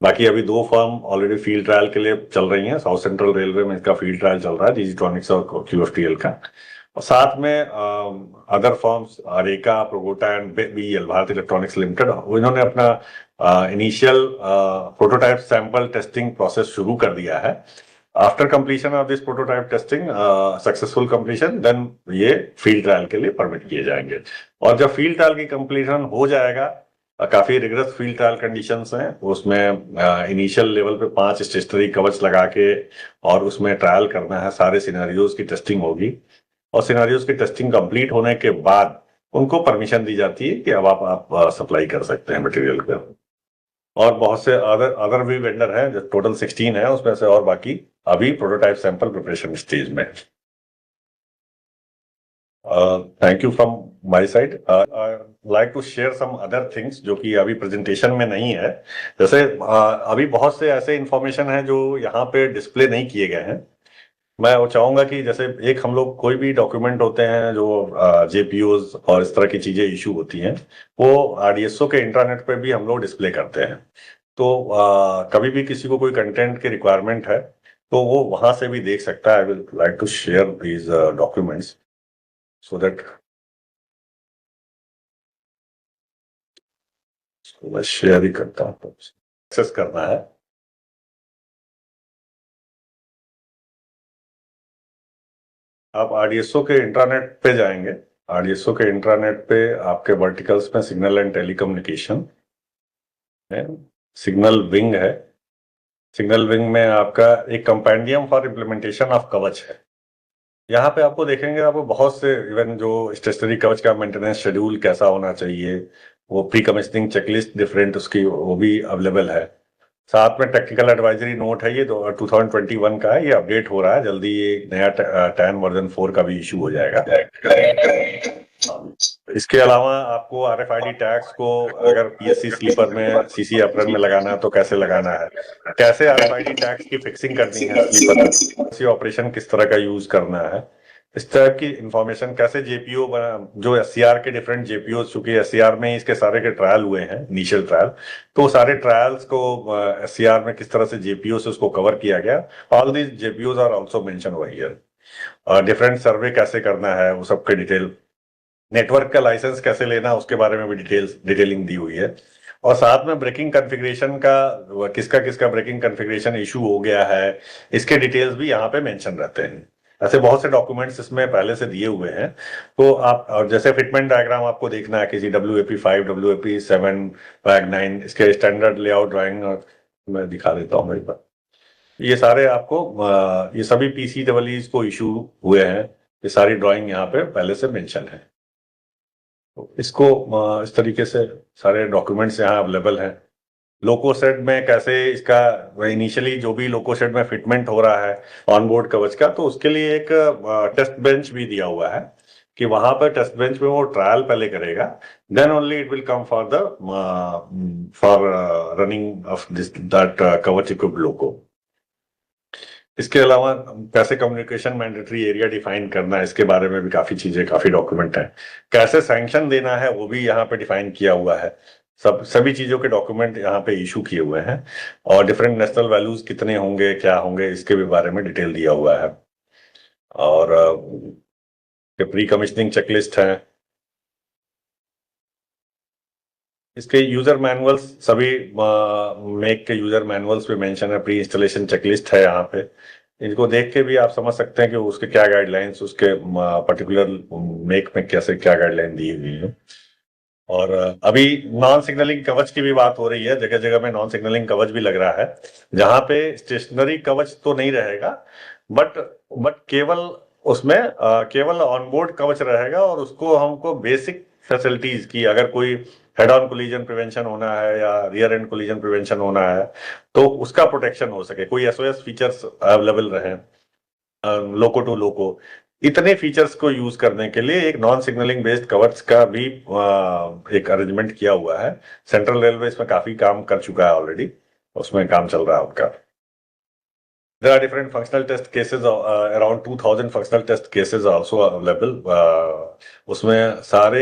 बाकी अभी 2 फर्म ऑलरेडी फील्ड ट्रायल के लिए चल रही हैं। साउथ सेंट्रल रेलवे में इसका फील्ड ट्रायल चल रहा है, डिजिट्रॉनिक्स और क्यूएफटीएल का। और साथ में other firms Areca, Progota and BEL, Bharat Electronics Limited, इन्होंने अपना initial prototype sample testing process शुरू कर दिया है। After completion of this prototype testing, successful completion, then ये फील्ड ट्रायल के लिए परमिट किए जाएंगे। और जब फील्ड ट्रायल की कंप्लीशन हो जाएगा, काफी रिगरस फील्ड ट्रायल कंडीशंस हैं उसमें, इनिशियल लेवल पे 5 स्टेशनरी कवच लगा के और उसमें ट्रायल करना है, सारे सिनेरियोज की टेस्टिंग होगी। और सिनेरियोज की टेस्टिंग कंप्लीट होने के बाद उनको परमिशन दी जाती है कि अब आप सप्लाई कर सकते हैं मटेरियल का। और बहुत से अदर भी वेंडर हैं, जो टोटल 16 है उसमें से, और बाकी अभी प्रोटोटाइप सैंपल प्रिपरेशन स्टेज में। Thank you from my side. Like to share some other things जो कि अभी प्रेजेंटेशन में नहीं है। जैसे अभी बहुत से ऐसे इंफॉर्मेशन है जो यहाँ पे डिस्प्ले नहीं किए गए हैं। मैं वो चाहूंगा कि जैसे एक हम लोग कोई भी डॉक्यूमेंट होते हैं जो जेपीयूज और इस तरह की चीजें इशू होती हैं, वो आरडीएसओ के इंटरनेट पे भी हम लोग डिस्प्ले करते हैं। तो कभी भी किसी को कोई कंटेंट की रिक्वायरमेंट है तो वो वहां से भी देख सकता है। I will like to share these documents so that मैं शेयर ही करता हूँ। एक्सेस करना है, आप आरडीएसओ के इंटरनेट पे जाएंगे RDSO के इंट्रानेट पे आपके वर्टिकल्स में सिग्नल एंड टेलीकम्युनिकेशन है, सिग्नल विंग है। सिग्नल विंग में आपका एक कंपेंडियम फॉर इम्प्लीमेंटेशन ऑफ कवच है। यहाँ पे आपको देखेंगे, आपको बहुत से इवन जो स्टेशनरी कवच का मेंटेनेंस शेड्यूल कैसा होना चाहिए, वो प्री कमिशनिंग चेकलिस्ट डिफरेंट उसकी वो भी अवेलेबल है। साथ में टेक्निकल एडवाइजरी नोट है, ये 2021 का है, ये अपडेट हो रहा है जल्दी। ये नया 10 वर्जन 4 का भी इशू हो जाएगा। इसके अलावा आपको RFID टैग्स को अगर PSC स्लीपर में CC एप्रन में लगाना है तो कैसे लगाना है, कैसे RFID टैग्स की फिक्सिंग करनी है स्लीपर में, ऑपरेशन किस तरह का यूज करना है, इस टाइप की इंफॉर्मेशन, कैसे JPO जो SCR के डिफरेंट JPO, चूंकि SCR में इसके सारे के ट्रायल हुए हैं, इनिशियल ट्रायल, तो सारे ट्रायल्स को SCR में किस तरह से JPO से उसको कवर किया गया। All these JPOs are also mention over here. Different survey कैसे करना है वो सबके डिटेल, नेटवर्क का लाइसेंस कैसे लेना उसके बारे में भी डिटेलिंग दी हुई है। और साथ में ब्रेकिंग कॉन्फ़िगरेशन का किसका किसका ब्रेकिंग कॉन्फ़िगरेशन इशू हो गया है, इसके डिटेल्स भी यहाँ पे मेंशन रहते हैं। ऐसे बहुत से डॉक्यूमेंट्स इसमें पहले से दिए हुए हैं। तो आप, और जैसे फिटमेंट डायग्राम आपको देखना है किसी WAP5, WAP7, WAG9, इसके स्टैंडर्ड लेआउट ड्राइंग मैं दिखा देता हूँ। मेरे पास ये सारे आपको ये सभी PCEEs को इशू हुए हैं, ये सारी ड्राइंग यहाँ पे पहले से मेंशन है। तो इसको इस तरीके से सारे डॉक्यूमेंट्स यहाँ अवेलेबल हैं। लोकोसेट में कैसे इसका इनिशियली जो भी लोकोसेट में फिटमेंट हो रहा है ऑनबोर्ड कवच का, तो उसके लिए एक टेस्ट बेंच भी दिया हुआ है कि वहां पर टेस्ट बेंच में वो ट्रायल पहले करेगा, then only it will come for the for running of this that Kavach equipped loco. इसके अलावा कैसे कम्युनिकेशन मैंडेटरी एरिया डिफाइन करना है, इसके बारे में भी काफी चीजें, काफी डॉक्यूमेंट है। कैसे सैंक्शन देना है वो भी यहाँ पे डिफाइन किया हुआ है। सभी चीजों के डॉक्यूमेंट यहाँ पे इशू किए हुए हैं। और डिफरेंट नेशनल वैल्यूज कितने होंगे, क्या होंगे, इसके भी बारे में डिटेल दिया हुआ है। और प्री कमिश्निंग चेकलिस्ट है। इसके यूजर मैनुअल्स सभी मेक के यूजर मैनुअल्स पे मेंशन है, प्री इंस्टॉलेशन चेकलिस्ट है यहाँ पे। इनको देख के भी आप समझ सकते हैं कि उसके क्या गाइडलाइंस, उसके पर्टिकुलर मेक में कैसे क्या गाइडलाइन दी हुई है। और अभी नॉन सिग्नलिंग कवच की भी बात हो रही है, जगह जगह में नॉन सिग्नलिंग कवच भी लग रहा है, जहां पे स्टेशनरी कवच तो नहीं रहेगा, बट केवल उसमें केवल ऑनबोर्ड कवच रहेगा। और उसको हमको बेसिक फैसिलिटीज की, अगर कोई हेड ऑन कोलिजन प्रिवेंशन होना है या रियर एंड कोलिजन प्रिवेंशन होना है तो उसका प्रोटेक्शन हो सके, कोई SOS फीचर्स अवेलेबल रहे लोको टू लोको, इतने फीचर्स को यूज करने के लिए एक नॉन सिग्नलिंग बेस्ड कवच का भी एक अरेंजमेंट किया हुआ है। सेंट्रल रेलवे इसमें काफी काम कर चुका है ऑलरेडी, उसमें काम चल रहा है उनका। There are different functional test cases, around 2000 functional test cases also available. उसमें सारे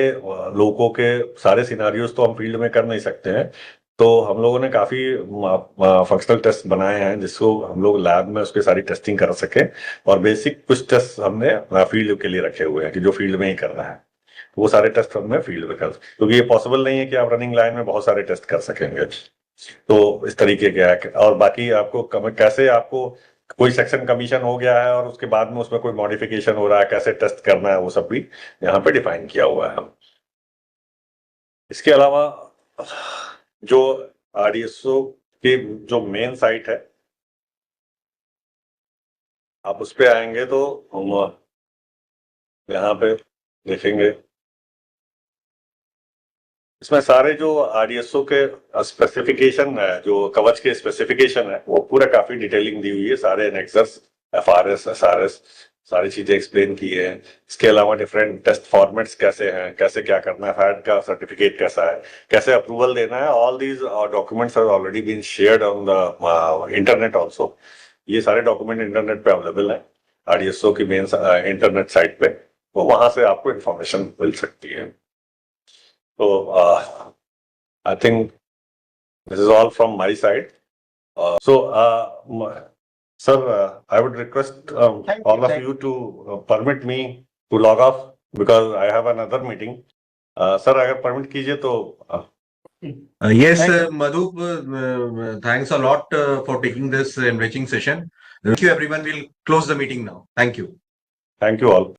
लोगों के सारे सिनारियोज तो हम फील्ड में कर नहीं सकते हैं, तो हम लोगों ने काफी फंक्शनल टेस्ट बनाए हैं जिसको हम लोग लैब में उसके सारी टेस्टिंग कर सके। और बेसिक कुछ टेस्ट हमने फील्ड के लिए रखे हुए हैं कि जो फील्ड में ही करना है, वो सारे टेस्ट हमने फील्ड में कर, क्योंकि ये पॉसिबल नहीं है कि आप रनिंग लाइन में बहुत सारे टेस्ट कर सकेंगे। तो इस तरीके के है। और बाकी आपको कैसे आपको कोई सेक्शन कमीशन हो गया है और उसके बाद में उसमें कोई मॉडिफिकेशन हो रहा है, कैसे टेस्ट करना है, वो सब भी यहाँ पे डिफाइन किया हुआ है। इसके अलावा जो RDSO की जो मेन साइट है, आप उस पे आएंगे तो हम यहाँ पे देखेंगे, इसमें सारे जो RDSO के स्पेसिफिकेशन है, जो कवच के स्पेसिफिकेशन है, वो पूरा काफी डिटेलिंग दी हुई है। सारे एनेक्सर्स, FRS, SRS, सारी चीजें एक्सप्लेन की है। इसके अलावा डिफरेंट टेस्ट फॉर्मेट्स कैसे हैं, कैसे क्या करना है, फैट का सर्टिफिकेट कैसा है, कैसे अप्रूवल देना है, all these documents have already been shared on the internet also. ये सारे डॉक्यूमेंट इंटरनेट पे अवेलेबल है, RDSO की मेन इंटरनेट साइट पे, तो वहां से आपको इंफॉर्मेशन मिल सकती है। So I think this is all from my side. Sir, I would request all of you to permit me to log off because I have another meeting. Sir, अगर permit कीजिए तो Yes, Madhup, thanks a lot for taking this enriching session. Thank you, everyone. We'll close the meeting now. Thank you. Thank you all.